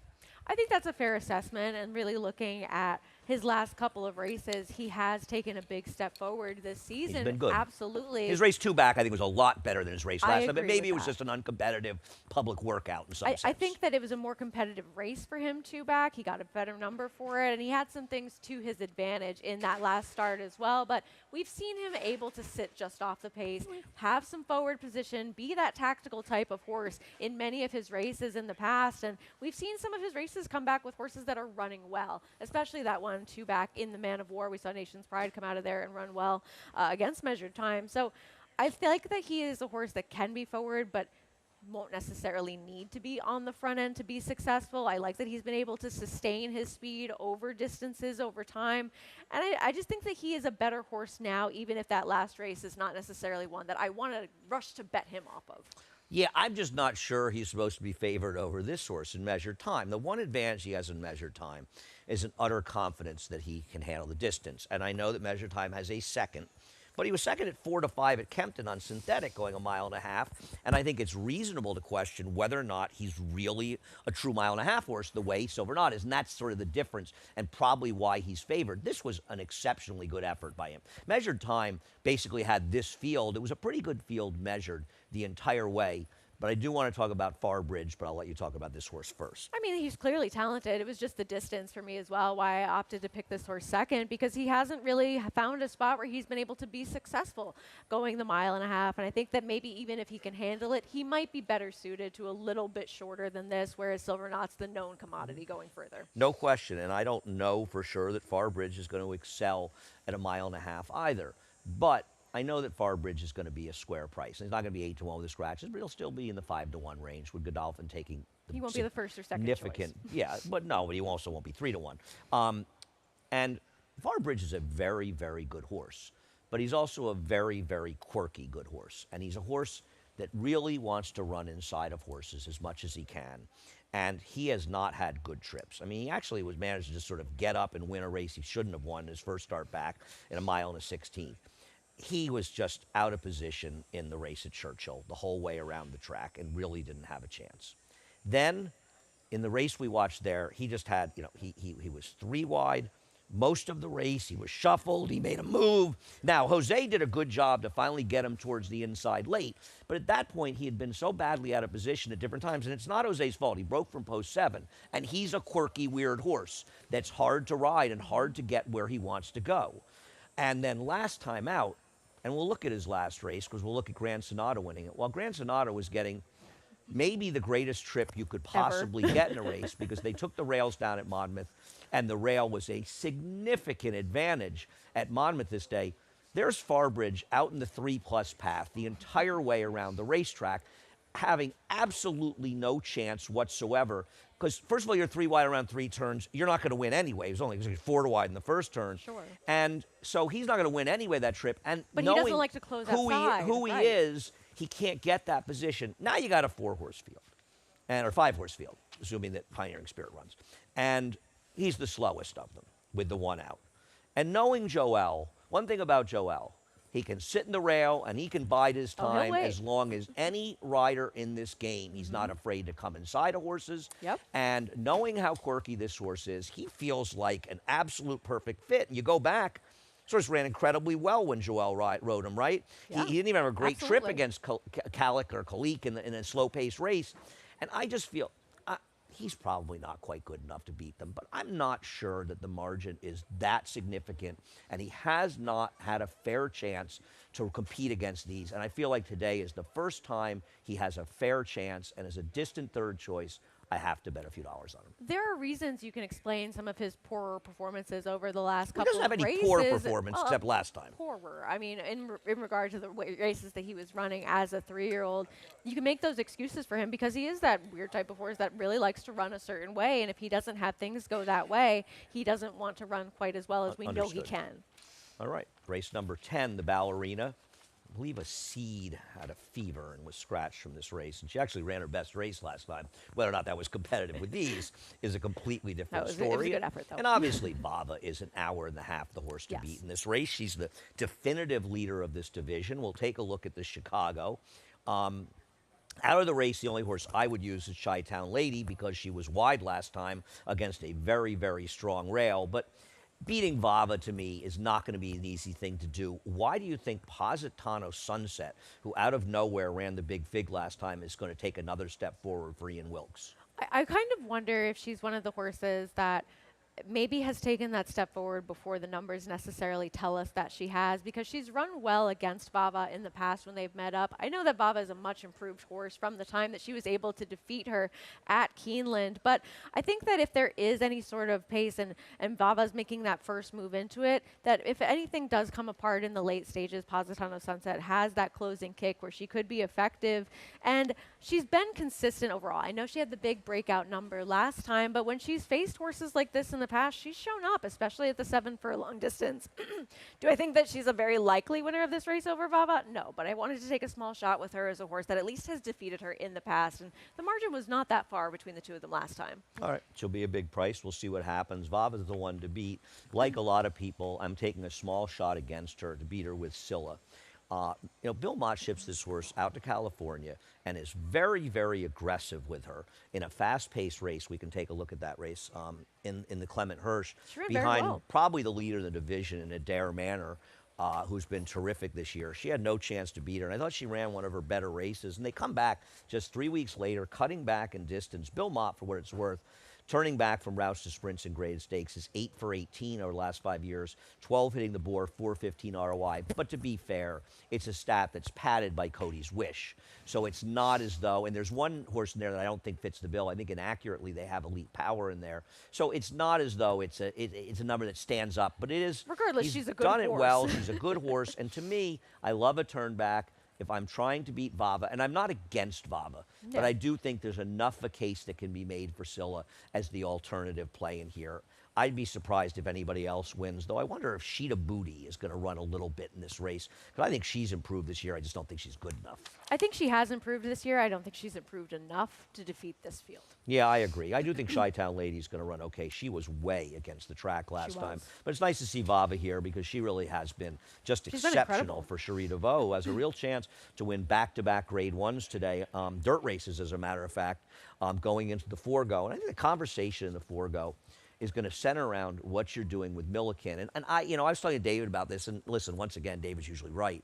I think that's a fair assessment, and really looking at his last couple of races, he has taken a big step forward this season. He's been good. Absolutely. His race 2 back, I think, was a lot better than his race last time, but agree maybe with it was that. just an uncompetitive public workout in some sense. I think that it was a more competitive race for him 2 back. He got a better number for it, and he had some things to his advantage in that last start as well. But we've seen him able to sit just off the pace, have some forward position, be that tactical type of horse in many of his races in the past. And we've seen some of his races come back with horses that are running well, especially that one 2 back in the Man of War. We saw Nation's Pride come out of there and run well against Measured Time. So I feel like that he is a horse that can be forward, but won't necessarily need to be on the front end to be successful. I like that he's been able to sustain his speed over distances over time. And I just think that he is a better horse now, even if that last race is not necessarily one that I want to rush to bet him off of. Yeah, I'm just not sure he's supposed to be favored over this horse in Measured Time. The one advantage he has in Measured Time is an utter confidence that he can handle the distance. And I know that Measured Time has a second But he was second at 4-5 at Kempton on synthetic, going a mile and a half. And I think it's reasonable to question whether or not he's really a true mile and a half horse the way Silvernaut is. And that's sort of the difference and probably why he's favored. This was an exceptionally good effort by him. Measured time basically had this field. It was a pretty good field measured the entire way. But I do want to talk about Farbridge, but I'll let you talk about this horse first. I mean, he's clearly talented. It was just the distance for me as well, why I opted to pick this horse second, because he hasn't really found a spot where he's been able to be successful going the mile and a half. And I think that maybe even if he can handle it, he might be better suited to a little bit shorter than this, whereas Silvernaut's the known commodity going further. No question, and I don't know for sure that Farbridge is going to excel at a mile and a half either. But I know that Farbridge is going to be a square price. He's not going to be 8-1 with the scratches, but he'll still be in the 5-1 range with Godolphin taking the He won't be the first or second significant. choice. Yeah, but he also won't be 3-1. And Farbridge is a very, very good horse, but he's also a very, very quirky good horse. And he's a horse that really wants to run inside of horses as much as he can. And he has not had good trips. I mean, he actually was managed to just sort of get up and win a race he shouldn't have won his first start back in a mile and a 16th. He was just out of position in the race at Churchill the whole way around the track and really didn't have a chance. Then, in the race we watched there, he just had, he was 3 wide most of the race. He was shuffled. He made a move. Now, Jose did a good job to finally get him towards the inside late, but at that point, he had been so badly out of position at different times, and it's not Jose's fault. He broke from post 7, and he's a quirky, weird horse that's hard to ride and hard to get where he wants to go. And then last time out, and we'll look at his last race because we'll look at Grand Sonata winning it. Well, Grand Sonata was getting maybe the greatest trip you could possibly get in a race because they took the rails down at Monmouth, and the rail was a significant advantage at Monmouth this day. There's Farbridge out in the 3+ path the entire way around the racetrack, having absolutely no chance whatsoever. Because, first of all, you're 3 wide around 3 turns. You're not going to win anyway. It was only 4 wide in the first turn. Sure. And so he's not going to win anyway that trip. And But he knowing doesn't like to close who outside, he right. is, he can't get that position. Now you got a 4-horse field, or 5-horse field, assuming that Pioneering Spirit runs. And he's the slowest of them with the 1 out. And knowing Joel, one thing about Joel, he can sit in the rail and he can bide his time as long as any rider in this game. He's not afraid to come inside of horses. Yep. And knowing how quirky this horse is, he feels like an absolute perfect fit. And you go back, this horse ran incredibly well when Joel rode him, right? Yeah. He didn't even have a great trip Absolutely. against Calic or Kalik in a slow-paced race. And I just feel he's probably not quite good enough to beat them, but I'm not sure that the margin is that significant, and he has not had a fair chance to compete against these. And I feel like today is the first time he has a fair chance, and as a distant third choice, I have to bet a few dollars on him. There are reasons you can explain some of his poorer performances over the last He couple doesn't have of any races. poor performance except last time. Poorer. I mean, in regard to the races that he was running as a 3-year-old, you can make those excuses for him because he is that weird type of horse that really likes to run a certain way, and if he doesn't have things go that way, he doesn't want to run quite as well as we know he can. All right, race number 10, the Ballerina. I believe a seed had a fever and was scratched from this race, and she actually ran her best race last time. Whether or not that was competitive with these is a completely different story. It was a good effort, though. And obviously, Bava is an hour and a half the horse to beat in this race. She's the definitive leader of this division. We'll take a look at the Chicago. Out of the race, the only horse I would use is Chi-Town Lady because she was wide last time against a very, very strong rail. But beating Vava, to me, is not going to be an easy thing to do. Why do you think Positano Sunset, who out of nowhere ran the Big Fig last time, is going to take another step forward for Ian Wilkes? I kind of wonder if she's one of the horses that maybe has taken that step forward before the numbers necessarily tell us that she has, because she's run well against Vava in the past when they've met up. I know that Vava is a much improved horse from the time that she was able to defeat her at Keeneland, but I think that if there is any sort of pace and Vava's making that first move into it, that if anything does come apart in the late stages, Positano Sunset has that closing kick where she could be effective. And she's been consistent overall. I know she had the big breakout number last time, but when she's faced horses like this in the past, she's shown up, especially at the 7 furlong distance. Do I think that she's a very likely winner of this race over Vava? No, but I wanted to take a small shot with her as a horse that at least has defeated her in the past, and the margin was not that far between the two of them last time. All right, she'll be a big price. We'll see what happens. Vava's the one to beat. Like a lot of people, I'm taking a small shot against her to beat her with Scylla. Bill Mott ships this horse out to California and is very, very aggressive with her in a fast-paced race. We can take a look at that race in the Clement Hirsch behind probably the leader of the division in Adair Manor, who's been terrific this year. She had no chance to beat her, and I thought she ran one of her better races. And they come back just 3 weeks later, cutting back in distance. Bill Mott, for what it's worth, turning back from routes to sprints in graded stakes is 8 for 18 over the last 5 years, 12 hitting the board, 415 ROI. But to be fair, it's a stat that's padded by Cody's Wish. So it's not as though, and there's one horse in there that I don't think fits the bill. I think inaccurately they have Elite Power in there. So it's not as though it's a number that stands up, but it is. Regardless, she's a good horse. Done it well. She's a good horse. And to me, I love a turn back. If I'm trying to beat Vava, and I'm not against Vava, but I do think there's enough of a case that can be made for Scylla as the alternative play in here. I'd be surprised if anybody else wins, though I wonder if Sheeta Booty is going to run a little bit in this race, because I think she's improved this year. I just don't think she's good enough. I think she has improved this year. I don't think she's improved enough to defeat this field. Yeah, I agree. I do think Chi-Town Lady's going to run okay. She was way against the track last time. But it's nice to see Vava here because she really has been just exceptional for Cherie DeVoe, who has a real chance to win back-to-back Grade 1s today. Dirt races, as a matter of fact, going into the Forego. And I think the conversation in the Forego is going to center around what you're doing with Milliken. And I was talking to David about this, and listen, once again, David's usually right.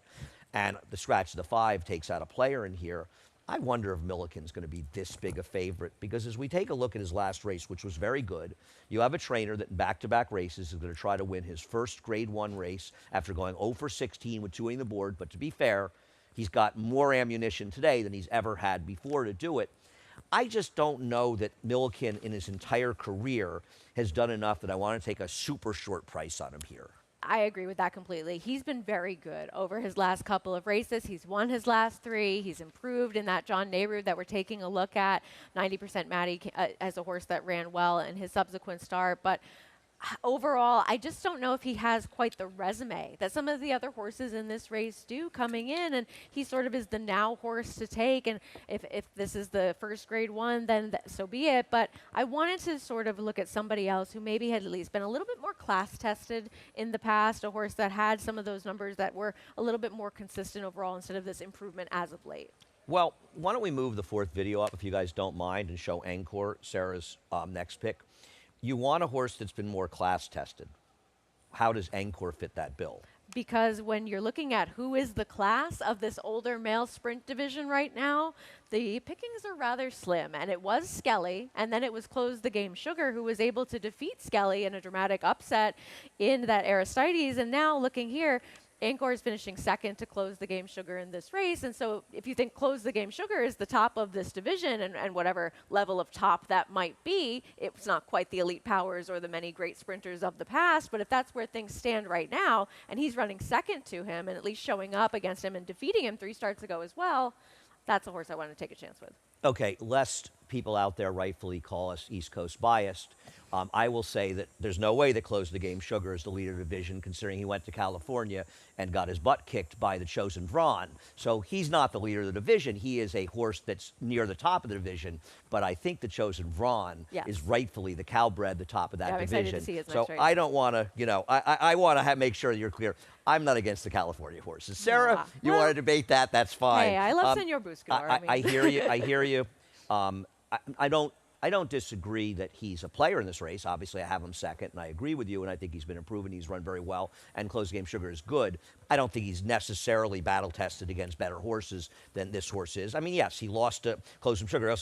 And the scratch of the 5 takes out a player in here. I wonder if Milliken's going to be this big a favorite, because as we take a look at his last race, which was very good, you have a trainer that in back-to-back races is going to try to win his first Grade 1 race after going 0 for 16 with 2 the board. But to be fair, he's got more ammunition today than he's ever had before to do it. I just don't know that Milliken in his entire career has done enough that I want to take a super short price on him here. I agree with that completely. He's been very good over his last couple of races. He's won his last 3. He's improved in that John Nehru that we're taking a look at. 90% Maddie as a horse that ran well in his subsequent start. But overall, I just don't know if he has quite the resume that some of the other horses in this race do coming in, and he sort of is the now horse to take. And if this is the first Grade 1, then so be it. But I wanted to sort of look at somebody else who maybe had at least been a little bit more class tested in the past, a horse that had some of those numbers that were a little bit more consistent overall instead of this improvement as of late. Well, why don't we move the 4th video up, if you guys don't mind, and show Encore, Sarah's next pick. You want a horse that's been more class tested. How does Encore fit that bill? Because when you're looking at who is the class of this older male sprint division right now, the pickings are rather slim. And it was Skelly, and then it was Close the Game Sugar, who was able to defeat Skelly in a dramatic upset in that Aristides. And now looking here, Encore is finishing second to Close the Game Sugar in this race. And so if you think Close the Game Sugar is the top of this division and whatever level of top that might be, it's not quite the Elite Powers or the many great sprinters of the past. But if that's where things stand right now, and he's running second to him and at least showing up against him and defeating him 3 starts ago as well, that's a horse I want to take a chance with. Okay, lest people out there rightfully call us East Coast biased, I will say that there's no way that Close the Game Sugar is the leader of the division, considering he went to California and got his butt kicked by the Chosen Vron. So he's not the leader of the division. He is a horse that's near the top of the division, but I think the Chosen Vron is rightfully the Cowbred, the top of that division. I'm excited to see his next race. I don't want to, I want to make sure that you're clear. I'm not against the California horses. Sarah, you want to debate that? That's fine. Hey, I love Senor Buscador. I hear you. I hear you. I don't disagree that he's a player in this race. Obviously, I have him second, and I agree with you, and I think he's been improving. He's run very well, and Close Game Sugar is good. I don't think he's necessarily battle-tested against better horses than this horse is. I mean, yes, he lost to Close Game Sugar.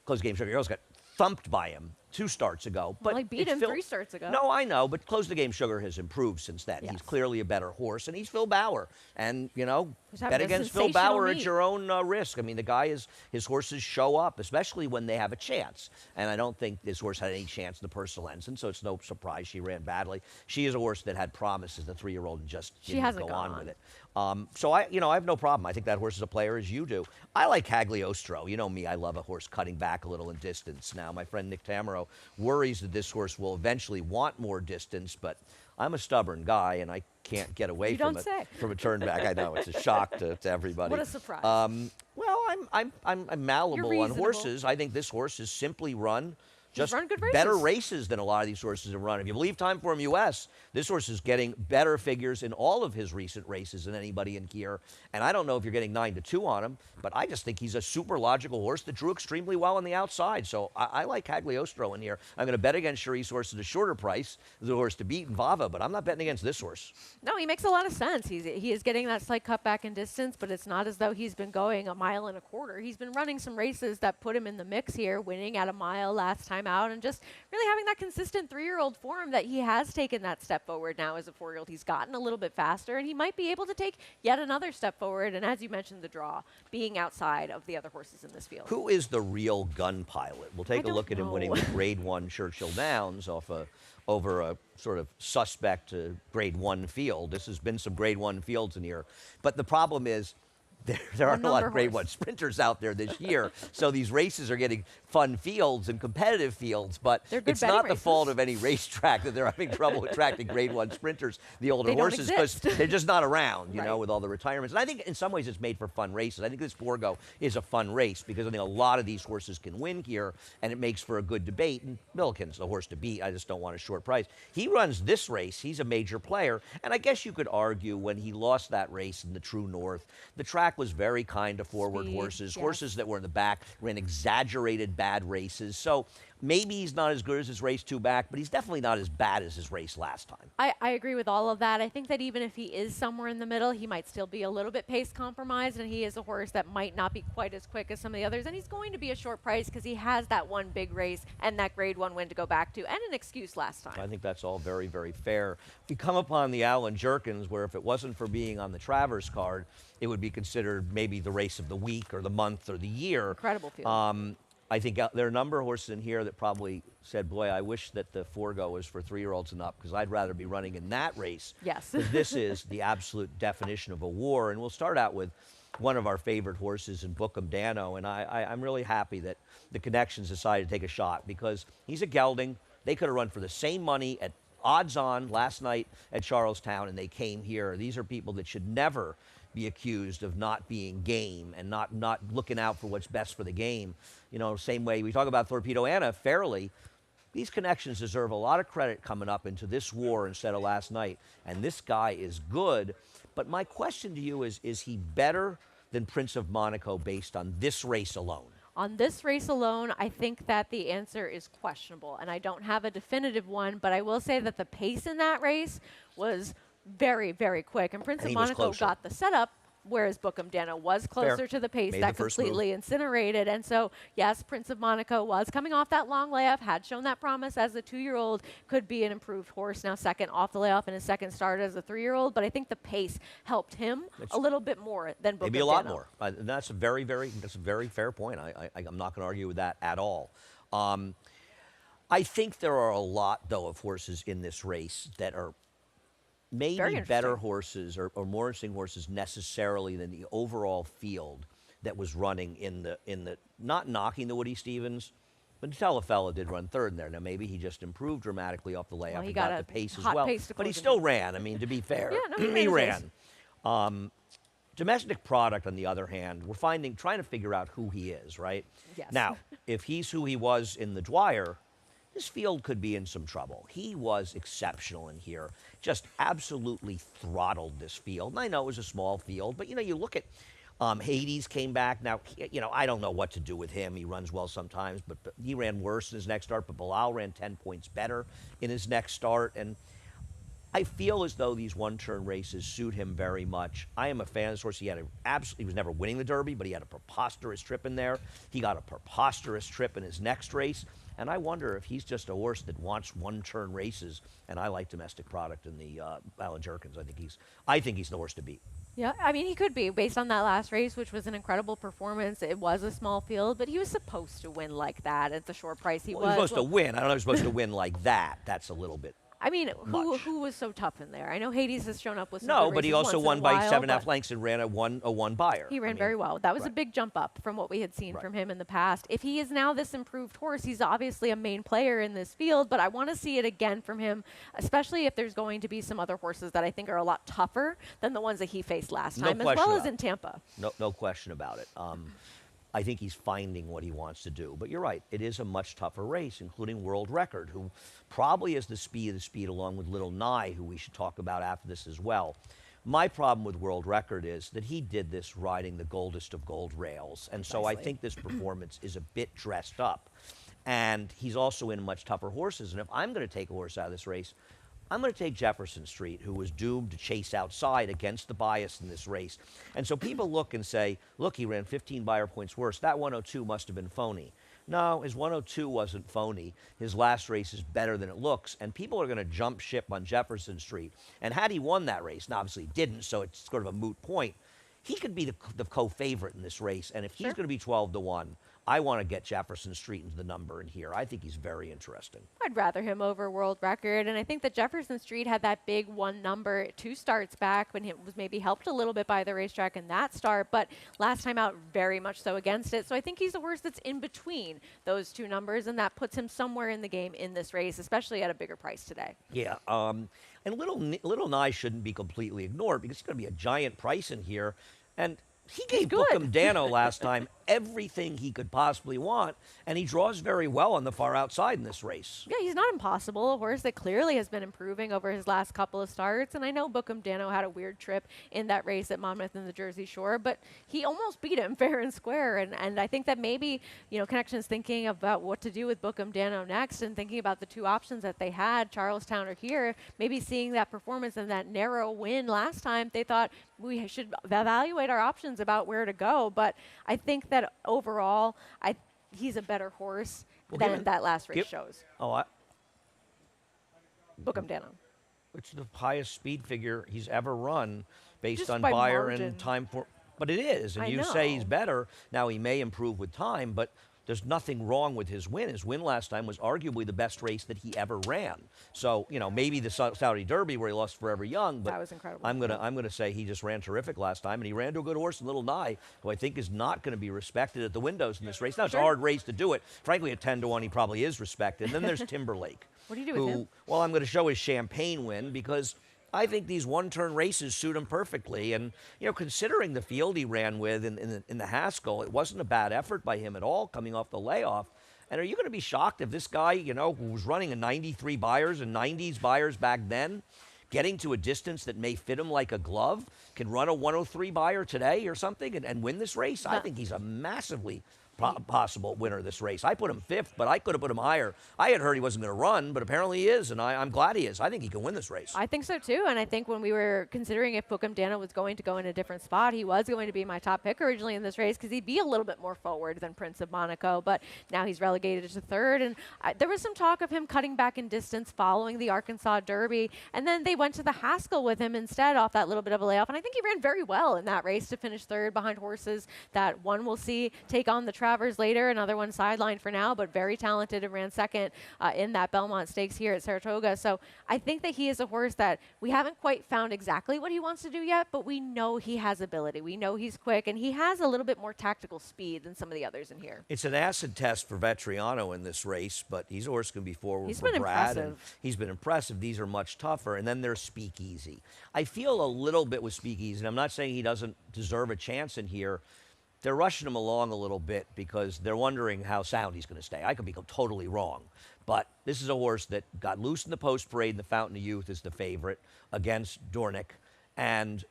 Close Game Sugar also got thumped by him 2 starts ago. Well, he beat it's him 3 starts ago. No, I know, but Close the Game Sugar has improved since then. Yes. He's clearly a better horse, and he's Phil Bauer. And, Who's having bet a against Phil sensational Bauer at meet. your own risk. I mean, the guy his horses show up, especially when they have a chance. And I don't think this horse had any chance in the Personal Ensign, so it's no surprise she ran badly. She is a horse that had promise as a 3-year-old and just didn't hasn't go gone on with on. it. So I have no problem. I think that horse is a player as you do. I like Cagliostro. You know me, I love a horse cutting back a little in distance. Now, my friend Nick Tamaro worries that this horse will eventually want more distance, but I'm a stubborn guy and I can't get away from don't say. from a turn back. I know it's a shock to everybody. What a surprise. Well, I'm malleable on reasonable. horses. I think this horse has simply run just run good better races. races than a lot of these horses have run. If you believe Time for Him US, this horse is getting better figures in all of his recent races than anybody in here. And I don't know if you're getting 9-2 on him, but I just think he's a super logical horse that drew extremely well on the outside. So I like Cagliostro in here. I'm going to bet against Cherie's horse at a shorter price, the horse to beat in Vava, but I'm not betting against this horse. No, he makes a lot of sense. He is getting that slight cutback in distance, but it's not as though he's been going 1.25 miles. He's been running some races that put him in the mix here, winning at 1 mile last time out, and just really having that consistent 3-year-old form that he has taken that step forward now as a 4-year-old. He's gotten a little bit faster, and he might be able to take yet another step forward. And as you mentioned, the draw, being outside of the other horses in this field. Who is the real gun pilot? We'll take a don't look at him winning know. the Grade 1 Churchill Downs over a sort of suspect Grade 1 field. This has been some Grade 1 fields in here. But the problem is there aren't a lot of Grade 1 sprinters out there this year. So these races are getting fun fields and competitive fields, but They're good it's betting not the races. fault of any racetrack that they're having trouble attracting Grade 1 sprinters, the older They don't horses, because exist. they're just not around, you know, Right. with all the retirements. And I think in some ways it's made for fun races. I think this Borgo is a fun race because I think a lot of these horses can win here, and it makes for a good debate. And Milliken's the horse to beat. I just don't want a short price. He runs this race. He's a major player. And I guess you could argue when he lost that race in the True North, the track was very kind to forward Speed, horses. yes. Horses that were in the back ran exaggerated bad races. So maybe he's not as good as his race 2 back, but he's definitely not as bad as his race last time. I agree with all of that. I think that even if he is somewhere in the middle, he might still be a little bit pace compromised, and he is a horse that might not be quite as quick as some of the others. And he's going to be a short price because he has that one big race and that Grade 1 win to go back to, and an excuse last time. I think that's all very, very fair. We come upon the Alan Jerkins, where if it wasn't for being on the Travers card, it would be considered maybe the race of the week or the month or the year. Incredible field. I think there are a number of horses in here that probably said, boy, I wish that the Forgo was for 3-year-olds and up, because I'd rather be running in that race. Yes. 'Cause this is the absolute definition of a war. And we'll start out with one of our favorite horses in Bookham Dano, and I'm really happy that the Connections decided to take a shot, because he's a gelding. They could have run for the same money at odds on last night at Charlestown, and they came here. These are people that should never be accused of not being game and not looking out for what's best for the game. You know, same way we talk about Torpedo Anna fairly. These Connections deserve a lot of credit coming up into this war instead of last night. And this guy is good. But my question to you is he better than Prince of Monaco based on this race alone? On this race alone, I think that the answer is questionable, and I don't have a definitive one, but I will say that the pace in that race was very, very quick. And Prince And of he was Monaco closer. got the setup, whereas Bookham Dano was closer Fair. to the pace Made that the first move. completely incinerated. And so, yes, Prince of Monaco was coming off that long layoff, had shown that promise as a 2-year-old, could be an improved horse. Now second off the layoff in his second start as a 3-year-old, but I think the pace helped him a little bit more than Bookham Maybe a lot Dano. more. And that's a very fair point. I'm not going to argue with that at all. I think there are a lot, though, of horses in this race that are maybe Very better interesting. horses or more interesting horses necessarily than the overall field that was running in the not knocking the Woody Stevens, but Telefella did run third in there. Now maybe he just improved dramatically off the layoff Well, he and got got a the pace as hot well. pace to But he close him still in. ran. I mean, to be fair, Yeah, no, he he ran. ran. Domestic Product, on the other hand, we're trying to figure out who he is, right? Yes. Now, if he's who he was in the Dwyer, this field could be in some trouble. He was exceptional in here, just absolutely throttled this field. And I know it was a small field, but, you look at Hades came back. Now, I don't know what to do with him. He runs well sometimes, but he ran worse in his next start. But Bilal ran 10 points better in his next start. And I feel as though these one-turn races suit him very much. I am a fan of this horse. He was never winning the Derby, but he had a preposterous trip in there. He got a preposterous trip in his next race. And I wonder if he's just a horse that wants one-turn races, and I like domestic product in the Alan Jerkins. I think he's the horse to beat. Yeah, I mean, he could be based on that last race, which was an incredible performance. It was a small field, but he was supposed to win like that at the short price he Well, was. he was supposed to win. I don't know if he was supposed to win like that. That's a little bit. I mean, much. who was so tough in there? I know Hades has shown up with some No, good but he races also once won in a by while, 7.5 but lengths and ran a one buyer. He ran very well. That was a right. big jump up from what we had seen Right. from him in the past. If he is now this improved horse, he's obviously a main player in this field, but I want to see it again from him, especially if there's going to be some other horses that I think are a lot tougher than the ones that he faced last time, as well as in Tampa. No question about it. I think he's finding what he wants to do. But you're right, it is a much tougher race, including World Record, who probably has the speed along with Little Nye, who we should talk about after this as well. My problem with World Record is that he did this riding the goldest of gold rails. And so I think this performance is a bit dressed up. And he's also in much tougher horses. And if I'm going to take a horse out of this race, I'm going to take Jefferson Street, who was doomed to chase outside against the bias in this race. And so people look and say, look, he ran 15 buyer points worse. That 102 must have been phony. No, his 102 wasn't phony. His last race is better than it looks. And people are going to jump ship on Jefferson Street. And had he won that race, and obviously he didn't, so it's sort of a moot point, he could be the co-favorite in this race. And if he's going to be 12-1, I want to get Jefferson Street into the number in here. I think he's very interesting. I'd rather him over World Record, and I think that Jefferson Street had that big one number 2 starts back when he was maybe helped a little bit by the racetrack in that start, but last time out very much so against it. So I think he's a horse that's in between those 2 numbers, and that puts him somewhere in the game in this race, especially at a bigger price today. Yeah, and Little Nye shouldn't be completely ignored because it's going to be a giant price in here, and he gave Bookham Dano last time everything he could possibly want, and he draws very well on the far outside in this race. Yeah, he's not impossible. A horse that clearly has been improving over his last couple of starts, and I know Bookham Dano had a weird trip in that race at Monmouth and the Jersey Shore, but he almost beat him fair and square, and I think that maybe, Connection's thinking about what to do with Bookham Dano next and thinking about the 2 options that they had, Charlestown or here, maybe seeing that performance and that narrow win last time, they thought we should evaluate our options about where to go, but I think that overall, he's a better horse than that last race shows. Bookham Dano. It's the highest speed figure he's ever run based Just on by buyer margin. and time. But it is, and I you say know. he's better. Now, he may improve with time, but there's nothing wrong with his win. His win last time was arguably the best race that he ever ran. So, maybe the Saudi Derby where he lost Forever Young, but That was incredible. I'm gonna say he just ran terrific last time, and he ran to a good horse, Little Nye, who I think is not going to be respected at the windows in this race. Now, it's a hard race to do it. Frankly, at 10-1, he probably is respected. And then there's Timberlake. What do you do with him? Well, I'm going to show his Champagne win because I think these one-turn races suit him perfectly. And, considering the field he ran with in the Haskell, it wasn't a bad effort by him at all coming off the layoff. And are you going to be shocked if this guy, who was running a 93 buyers and 90s buyers back then, getting to a distance that may fit him like a glove, can run a 103 buyer today or something and win this race? I think he's a massively possible winner of this race. I put him 5th, but I could have put him higher. I had heard he wasn't going to run, but apparently he is, and I'm glad he is. I think he can win this race. I think so too, and I think when we were considering if Bookham Dano was going to go in a different spot, he was going to be my top pick originally in this race because he'd be a little bit more forward than Prince of Monaco, but now he's relegated to 3rd, and there was some talk of him cutting back in distance following the Arkansas Derby, and then they went to the Haskell with him instead off that little bit of a layoff, and I think he ran very well in that race to finish 3rd behind horses that one will see take on the Travers later, another one sidelined for now, but very talented and ran 2nd in that Belmont Stakes here at Saratoga. So I think that he is a horse that we haven't quite found exactly what he wants to do yet, but we know he has ability. We know he's quick, and he has a little bit more tactical speed than some of the others in here. It's an acid test for Vetriano in this race, but he's a horse can be forward He's for been Brad. impressive. And he's been impressive. These are much tougher. And then there's Speakeasy. I feel a little bit with Speakeasy, and I'm not saying he doesn't deserve a chance in here. They're rushing him along a little bit because they're wondering how sound he's going to stay. I could be totally wrong. But this is a horse that got loose in the post parade, and the Fountain of Youth is the favorite against Dornick. And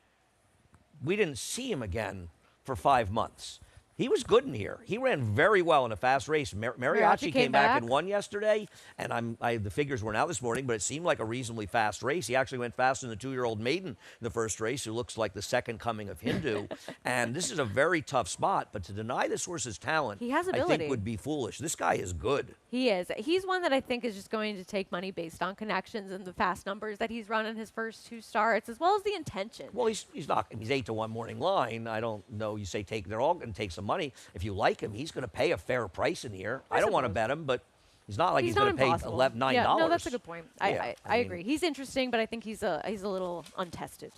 we didn't see him again for 5 months. He was good in here. He ran very well in a fast race. Mariachi came back and won yesterday, and the figures weren't out this morning, but it seemed like a reasonably fast race. He actually went faster than the 2-year-old maiden in the first race, who looks like the second coming of Hindu. And this is a very tough spot, but to deny this horse's talent, he has ability. I think would be foolish. This guy is good. He is. He's one that I think is just going to take money based on connections and the fast numbers that he's run in his first 2 starts, as well as the intention. Well, he's 8-to-1 morning line. I don't know. You say they're all going to take some money. If you like him, he's going to pay a fair price in here. I don't want to bet him, but he's not like he's going to pay $9. Yeah, no, that's a good point. Yeah, I agree. He's interesting, but I think he's a little untested.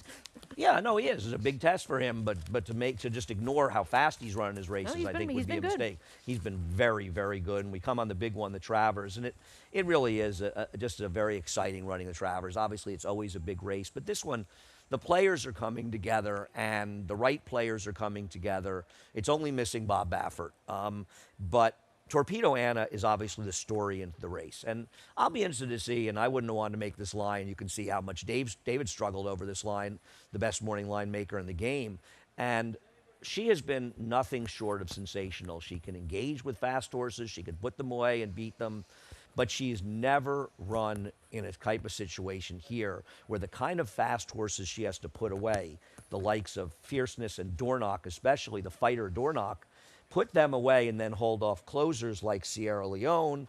Yeah, no, he is. It's a big test for him, but to just ignore how fast he's running his races, I think would be a mistake. He's been very, very good, and we come on the big one, the Travers, and it really is just a very exciting running the Travers. Obviously, it's always a big race, but this one, the players are coming together, and the right players are coming together. It's only missing Bob Baffert, but Torpedo Anna is obviously the story in the race. And I'll be interested to see, and I wouldn't have wanted to make this line. You can see how much David struggled over this line, the best morning line maker in the game. And she has been nothing short of sensational. She can engage with fast horses. She can put them away and beat them. But she's never run in a type of situation here where the kind of fast horses she has to put away, the likes of Fierceness and Dornoch, especially the fighter Dornoch, put them away and then hold off closers like Sierra Leone.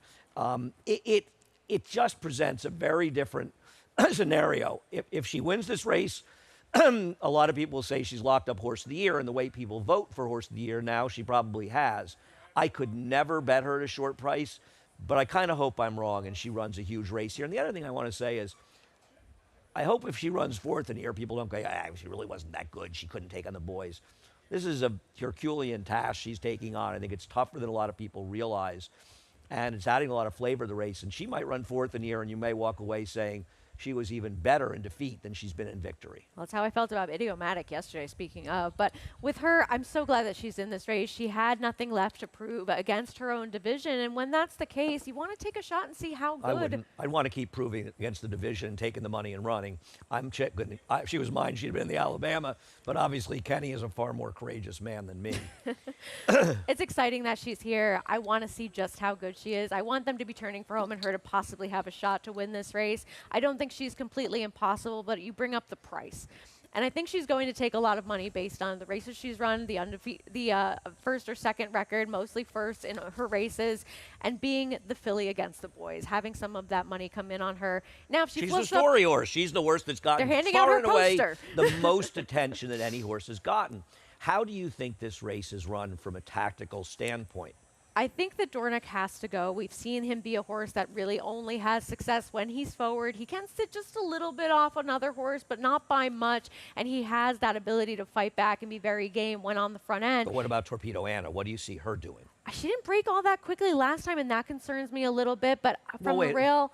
It just presents a very different scenario. If she wins this race, a lot of people will say she's locked up Horse of the Year, and the way people vote for Horse of the Year now, she probably has. I could never bet her at a short price, but I kind of hope I'm wrong and she runs a huge race here. And the other thing I want to say is, I hope if she runs 4th in here, people don't go, she really wasn't that good. She couldn't take on the boys. This is a Herculean task she's taking on. I think it's tougher than a lot of people realize. And it's adding a lot of flavor to the race. And she might run 4th in here, and you may walk away saying she was even better in defeat than she's been in victory. Well, that's how I felt about Idiomatic yesterday, speaking of. But with her, I'm so glad that she's in this race. She had nothing left to prove against her own division. And when that's the case, you want to take a shot and see how good. I'd want to keep proving it against the division and taking the money and running. If she was mine, she'd have been in the Alabama. But obviously, Kenny is a far more courageous man than me. It's exciting that she's here. I want to see just how good she is. I want them to be turning for home and her to possibly have a shot to win this race. I don't think she's completely impossible, but you bring up the price. And I think she's going to take a lot of money based on the races she's run, the first or second record, mostly first in her races, and being the filly against the boys, having some of that money come in on her. Now, if she's the story horse. She's the horse that's gotten far and away the most attention that any horse has gotten. How do you think this race is run from a tactical standpoint? I think that Dornoch has to go. We've seen him be a horse that really only has success when he's forward. He can sit just a little bit off another horse, but not by much. And he has that ability to fight back and be very game when on the front end. But what about Torpedo Anna? What do you see her doing? She didn't break all that quickly last time, and that concerns me a little bit. But from the rail...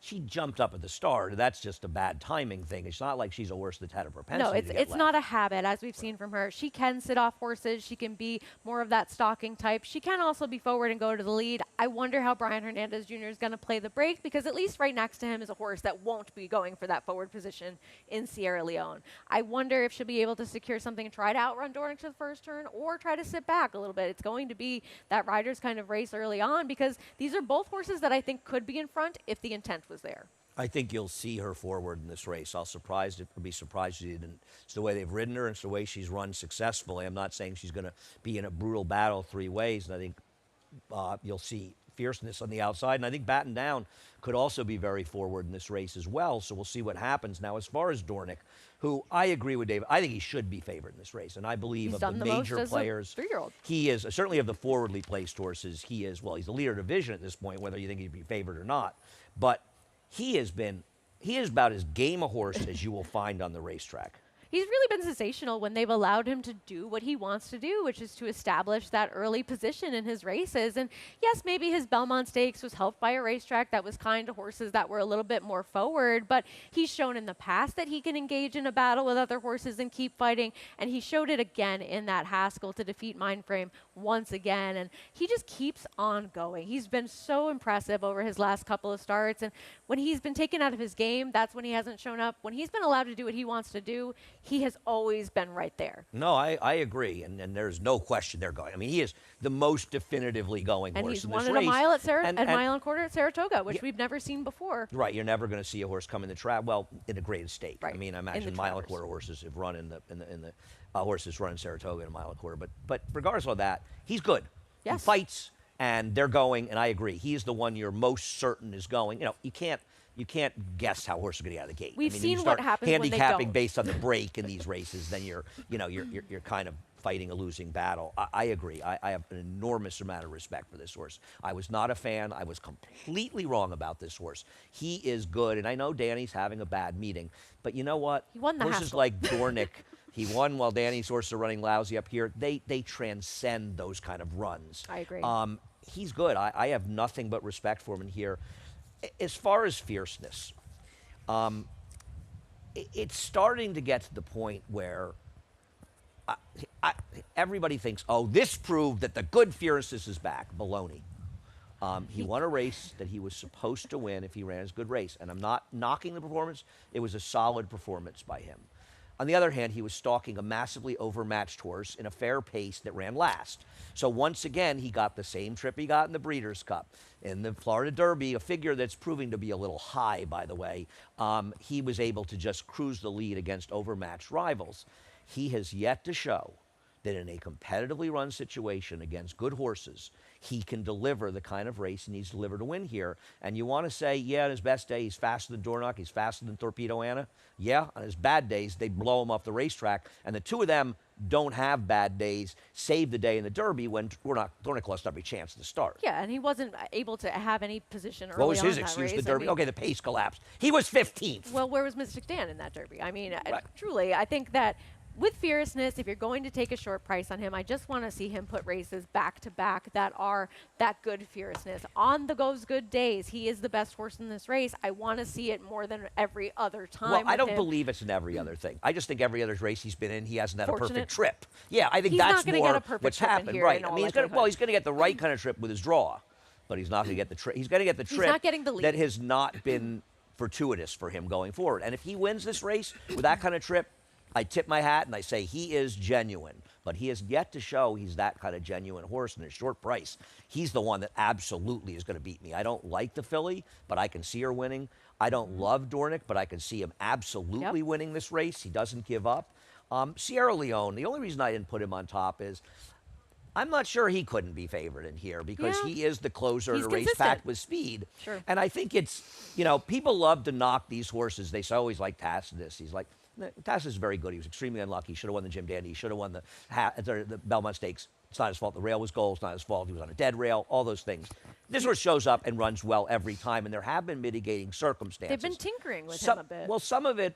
She jumped up at the start. That's just a bad timing thing. It's not like she's a horse that's had a propensity. No, it's not a habit, as we've seen from her. She can sit off horses. She can be more of that stalking type. She can also be forward and go to the lead. I wonder how Brian Hernandez Jr. is going to play the break, because at least right next to him is a horse that won't be going for that forward position in Sierra Leone. I wonder if she'll be able to secure something and try to outrun Dornoch to the first turn, or try to sit back a little bit. It's going to be that rider's kind of race early on, because these are both horses that I think could be in front if the intent was there. I think you'll see her forward in this race. I'll be surprised she didn't. It's the way they've ridden her. It's the way she's run successfully. I'm not saying she's going to be in a brutal battle 3 ways, and I think you'll see Fierceness on the outside. And I think Batten Down could also be very forward in this race as well, so we'll see what happens. Now, as far as Dornoch, who I agree with David, I think he should be favored in this race, and I believe of the major players, 3-year-old. He is, certainly of the forwardly placed horses, he's the leader of the division at this point, whether you think he'd be favored or not. But he is about as game a horse as you will find on the racetrack. He's really been sensational when they've allowed him to do what he wants to do, which is to establish that early position in his races. And yes, maybe his Belmont Stakes was helped by a racetrack that was kind to horses that were a little bit more forward, but he's shown in the past that he can engage in a battle with other horses and keep fighting, and he showed it again in that Haskell to defeat Mindframe once again, and he just keeps on going. He's been so impressive over his last couple of starts, and when he's been taken out of his game, that's when he hasn't shown up. When he's been allowed to do what he wants to do, he has always been right there. No, I agree, and there's no question they're going. I mean, he is the most definitively going And horse he's in won this it race. a mile at And- a and- mile and a quarter at Saratoga, which Yeah. we've never seen before. Right, you're never going to see a horse come in the trap. Well, in a great estate. I Right, mean, I in the imagine mile and Travers. quarter horses have run in the horses run in Saratoga in a mile and quarter. But regardless of that, he's good. He Yes. fights, and they're going. And I agree, he is the one you're most certain is going. You know, you can't guess how horses are going to get out of the gate. We've I mean, seen you what start happens when they handicapping don't. based on the break in these races, then you're kind of fighting a losing battle. I agree. I have an enormous amount of respect for this horse. I was not a fan. I was completely wrong about this horse. He is good, and I know Danny's having a bad meeting, but you know what? He won the Horses Haskell. like Dornick, he won while Danny's horses are running lousy up here. They transcend those kind of runs. I agree. He's good. I have nothing but respect for him in here. As far as fierceness, it's starting to get to the point where everybody thinks, oh, this proved that the good fierceness is back. Baloney. He won a race that he was supposed to win if he ran his good race. And I'm not knocking the performance. It was a solid performance by him. On the other hand, he was stalking a massively overmatched horse in a fair pace that ran last. So once again, he got the same trip he got in the Breeders' Cup. In the Florida Derby, a figure that's proving to be a little high, by the way, he was able to just cruise the lead against overmatched rivals. He has yet to show that in a competitively run situation against good horses, he can deliver the kind of race he needs to deliver to win here. And you want to say, yeah, on his best day, he's faster than Dornoch, he's faster than Torpedo Anna. Yeah, on his bad days, they blow him off the racetrack. And the two of them don't have bad days, save the day in the Derby when Dornoch lost every chance to start. Yeah, and he wasn't able to have any position early What was on his in that excuse? race. The Derby? Okay, the pace collapsed. He was 15th. Well, where was Mystic Dan in that Derby? I mean, Right. truly, I think that with fierceness, if you're going to take a short price on him, I just want to see him put races back to back that are that good fierceness. On those good days, he is the best horse in this race. I want to see it more than every other time. Well, I with don't him. believe it's in every other thing. I just think every other race he's been in, he hasn't had a Fortunate. perfect trip. Yeah, I think He's not that's gonna more get a perfect what's trip in happened. here Right. in I all mean, he's likelihood. going to get the right kind of trip with his draw, but he's not going to get the trip. He's going to get the trip not getting the lead. that has not been fortuitous for him going forward. And if he wins this race with that kind of trip, I tip my hat and I say he is genuine. But he has yet to show he's that kind of genuine horse in a short price. He's the one that absolutely is going to beat me. I don't like the filly, but I can see her winning. I don't love Dornick, but I can see him absolutely winning this race. He doesn't give up. Sierra Leone, the only reason I didn't put him on top is I'm not sure he couldn't be favored in here because Yeah. he is the closer He's in a race consistent. packed with speed. Sure. And I think it's, people love to knock these horses. They always like Tacitus. He's like, Tacitus is very good. He was extremely unlucky. He should have won the Jim Dandy. He should have won the Belmont Stakes. It's not his fault. The rail was gold. It's not his fault. He was on a dead rail. All those things. This horse shows up and runs well every time, and there have been mitigating circumstances. They've been tinkering with him a bit. Well, some of it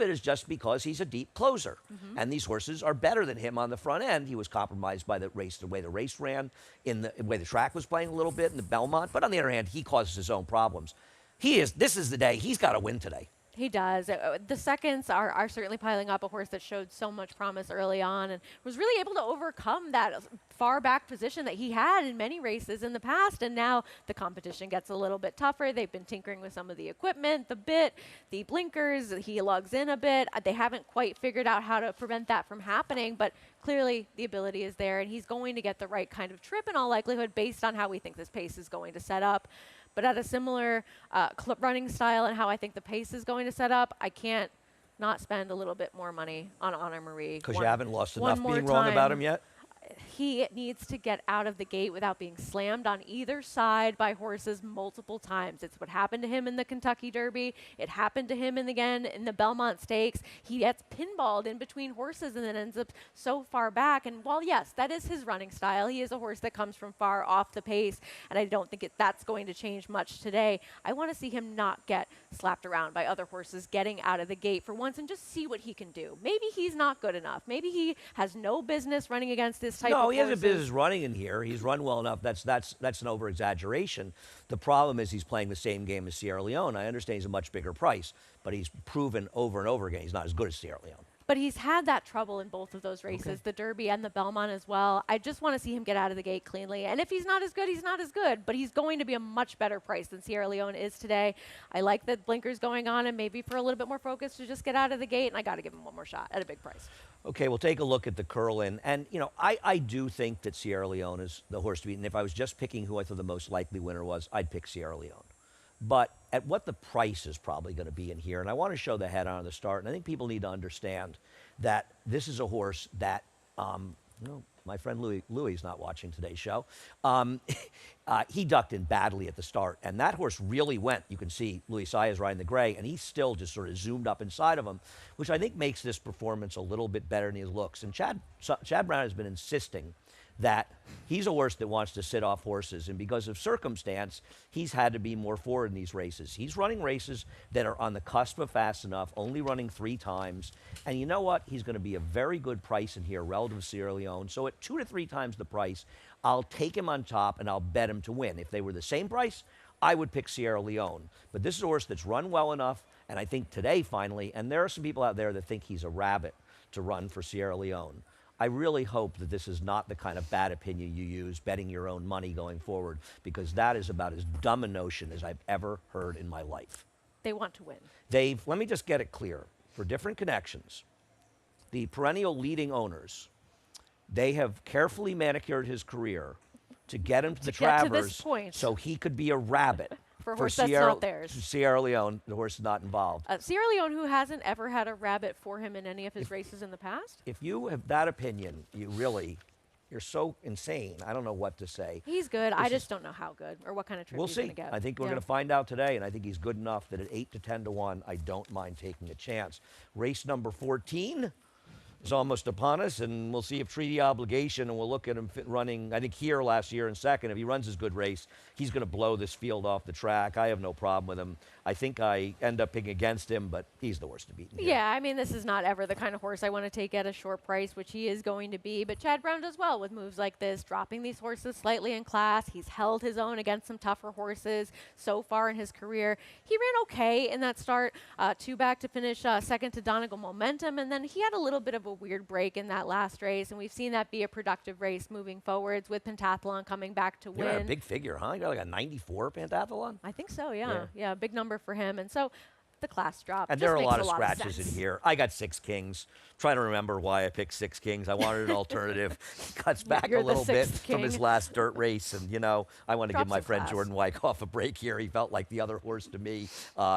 is just because he's a deep closer, and these horses are better than him on the front end. He was compromised by the way the race ran, in the way the track was playing a little bit in the Belmont. But on the other hand, he causes his own problems. This is the day he's got to win today. He does. The seconds are certainly piling up. A horse that showed so much promise early on and was really able to overcome that far back position that he had in many races in the past. And now the competition gets a little bit tougher. They've been tinkering with some of the equipment, the bit, the blinkers. He lugs in a bit. They haven't quite figured out how to prevent that from happening, but clearly the ability is there, and he's going to get the right kind of trip in all likelihood based on how we think this pace is going to set up. But at a similar running style and how I think the pace is going to set up, I can't not spend a little bit more money on Honor Marie. Because you haven't lost one enough more being wrong about time. him yet? He needs to get out of the gate without being slammed on either side by horses multiple times. It's what happened to him in the Kentucky Derby. It happened to him again in the Belmont Stakes. He gets pinballed in between horses and then ends up so far back. And while, yes, that is his running style, he is a horse that comes from far off the pace, and I don't think that's going to change much today. I want to see him not get slapped around by other horses getting out of the gate for once and just see what he can do. Maybe he's not good enough. Maybe he has no business running against this type of No, he has a horses. business running in here. He's run well enough. That's an over-exaggeration. The problem is he's playing the same game as Sierra Leone. I understand he's a much bigger price, but he's proven over and over again he's not as good as Sierra Leone. But he's had that trouble in both of those races, the Derby and the Belmont as well. I just want to see him get out of the gate cleanly. And if he's not as good, he's not as good. But he's going to be a much better price than Sierra Leone is today. I like the blinkers going on, and maybe for a little bit more focus to just get out of the gate. And I got to give him one more shot at a big price. Okay, we'll take a look at the Curlin. And, you know, I do think that Sierra Leone is the horse to beat. And if I was just picking who I thought the most likely winner was, I'd pick Sierra Leone. But at what the price is probably going to be in here, and I want to show the head on the start, and I think people need to understand that this is a horse that, my friend Louis is not watching today's show. He ducked in badly at the start, and that horse really went. You can see Louis Saez riding the gray, and he still just sort of zoomed up inside of him, which I think makes this performance a little bit better than his looks. And Chad Brown has been insisting that he's a horse that wants to sit off horses, and because of circumstance, he's had to be more forward in these races. He's running races that are on the cusp of fast enough, only running 3 times, and you know what? He's going to be a very good price in here relative to Sierra Leone, so at 2 to 3 times the price, I'll take him on top and I'll bet him to win. If they were the same price, I would pick Sierra Leone, but this is a horse that's run well enough, and I think today finally, and there are some people out there that think he's a rabbit to run for Sierra Leone. I really hope that this is not the kind of bad opinion you use betting your own money going forward, because that is about as dumb a notion as I've ever heard in my life. They want to win. Dave, let me just get it clear. For different connections, the perennial leading owners, they have carefully manicured his career to get him to the Travers so he could be a rabbit. For a horse that's not theirs. Sierra Leone, the horse is not involved. Sierra Leone, who hasn't ever had a rabbit for him in any of his races in the past? If you have that opinion, you're so insane. I don't know what to say. He's good. I just don't know how good or what kind of trip we'll he's see. going to get. I think we're going to find out today, and I think he's good enough that at 8 to 10 to 1, I don't mind taking a chance. Race number 14 is almost upon us, and we'll see if Treaty Obligation, and we'll look at him running, I think, here last year in second. If he runs his good race, he's going to blow this field off the track. I have no problem with him. I think I end up picking against him, but he's the worst to beat. Yeah, I mean, this is not ever the kind of horse I want to take at a short price, which he is going to be. But Chad Brown does well with moves like this, dropping these horses slightly in class. He's held his own against some tougher horses so far in his career. He ran okay in that start, 2 back to finish second to Donegal Momentum, and then he had a little bit of a weird break in that last race, and we've seen that be a productive race moving forwards with Pentathlon coming back to win. Yeah, a big figure, huh? You got like a 94 Pentathlon? I think so, yeah. Yeah, big number for him. And so the class drop. And there are a lot of scratches in here. I got 6 kings. Trying to remember why I picked 6 kings. I wanted an alternative. He cuts back a little bit from his last dirt race. And, you know, I want to give my friend Jordan Wyckoff a break here. He felt like the other horse to me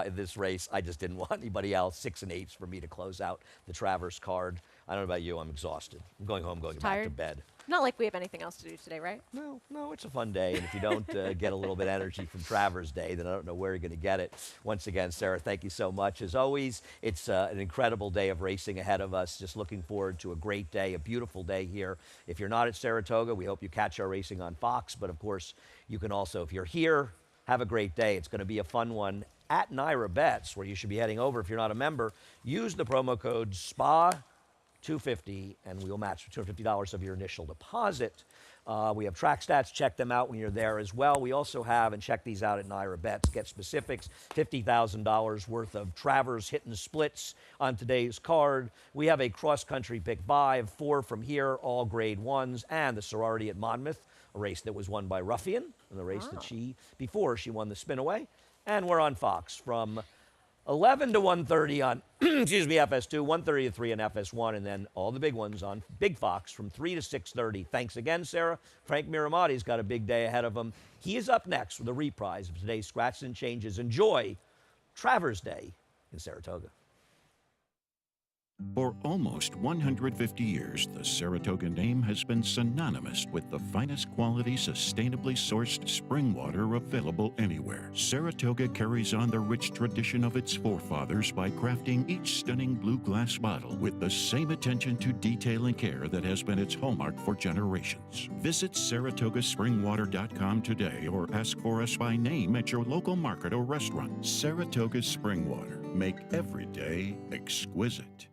in this race. I just didn't want anybody else. 6 and 8s for me to close out the Travers card. I don't know about you. I'm exhausted. I'm going home, going back to bed. Not like we have anything else to do today, right? No, it's a fun day. And if you don't get a little bit of energy from Travers Day, then I don't know where you're going to get it. Once again, Sarah, thank you so much. As always, it's an incredible day of racing ahead of us. Just looking forward to a great day, a beautiful day here. If you're not at Saratoga, we hope you catch our racing on Fox. But, of course, you can also, if you're here, have a great day. It's going to be a fun one at Naira Bets, where you should be heading over if you're not a member. Use the promo code SPA. $250, and we will match $250 of your initial deposit. We have track stats. Check them out when you're there as well. We also have, and check these out at Naira Bets, get specifics, $50,000 worth of Travers hitting splits on today's card. We have a cross-country pick 5, 4 from here, all grade 1s, and the sorority at Monmouth, a race that was won by Ruffian, and the race that before she won the spin-away. And we're on Fox from 11 to 1:30 on, FS2, 1:30 to 3 on FS1, and then all the big ones on Big Fox from 3 to 6:30. Thanks again, Sarah. Frank Miramati's got a big day ahead of him. He is up next with a reprise of today's Scratches and Changes. Enjoy Travers Day in Saratoga. For almost 150 years, the Saratoga name has been synonymous with the finest quality, sustainably sourced spring water available anywhere. Saratoga carries on the rich tradition of its forefathers by crafting each stunning blue glass bottle with the same attention to detail and care that has been its hallmark for generations. Visit SaratogaSpringwater.com today or ask for us by name at your local market or restaurant. Saratoga Spring Water. Make every day exquisite.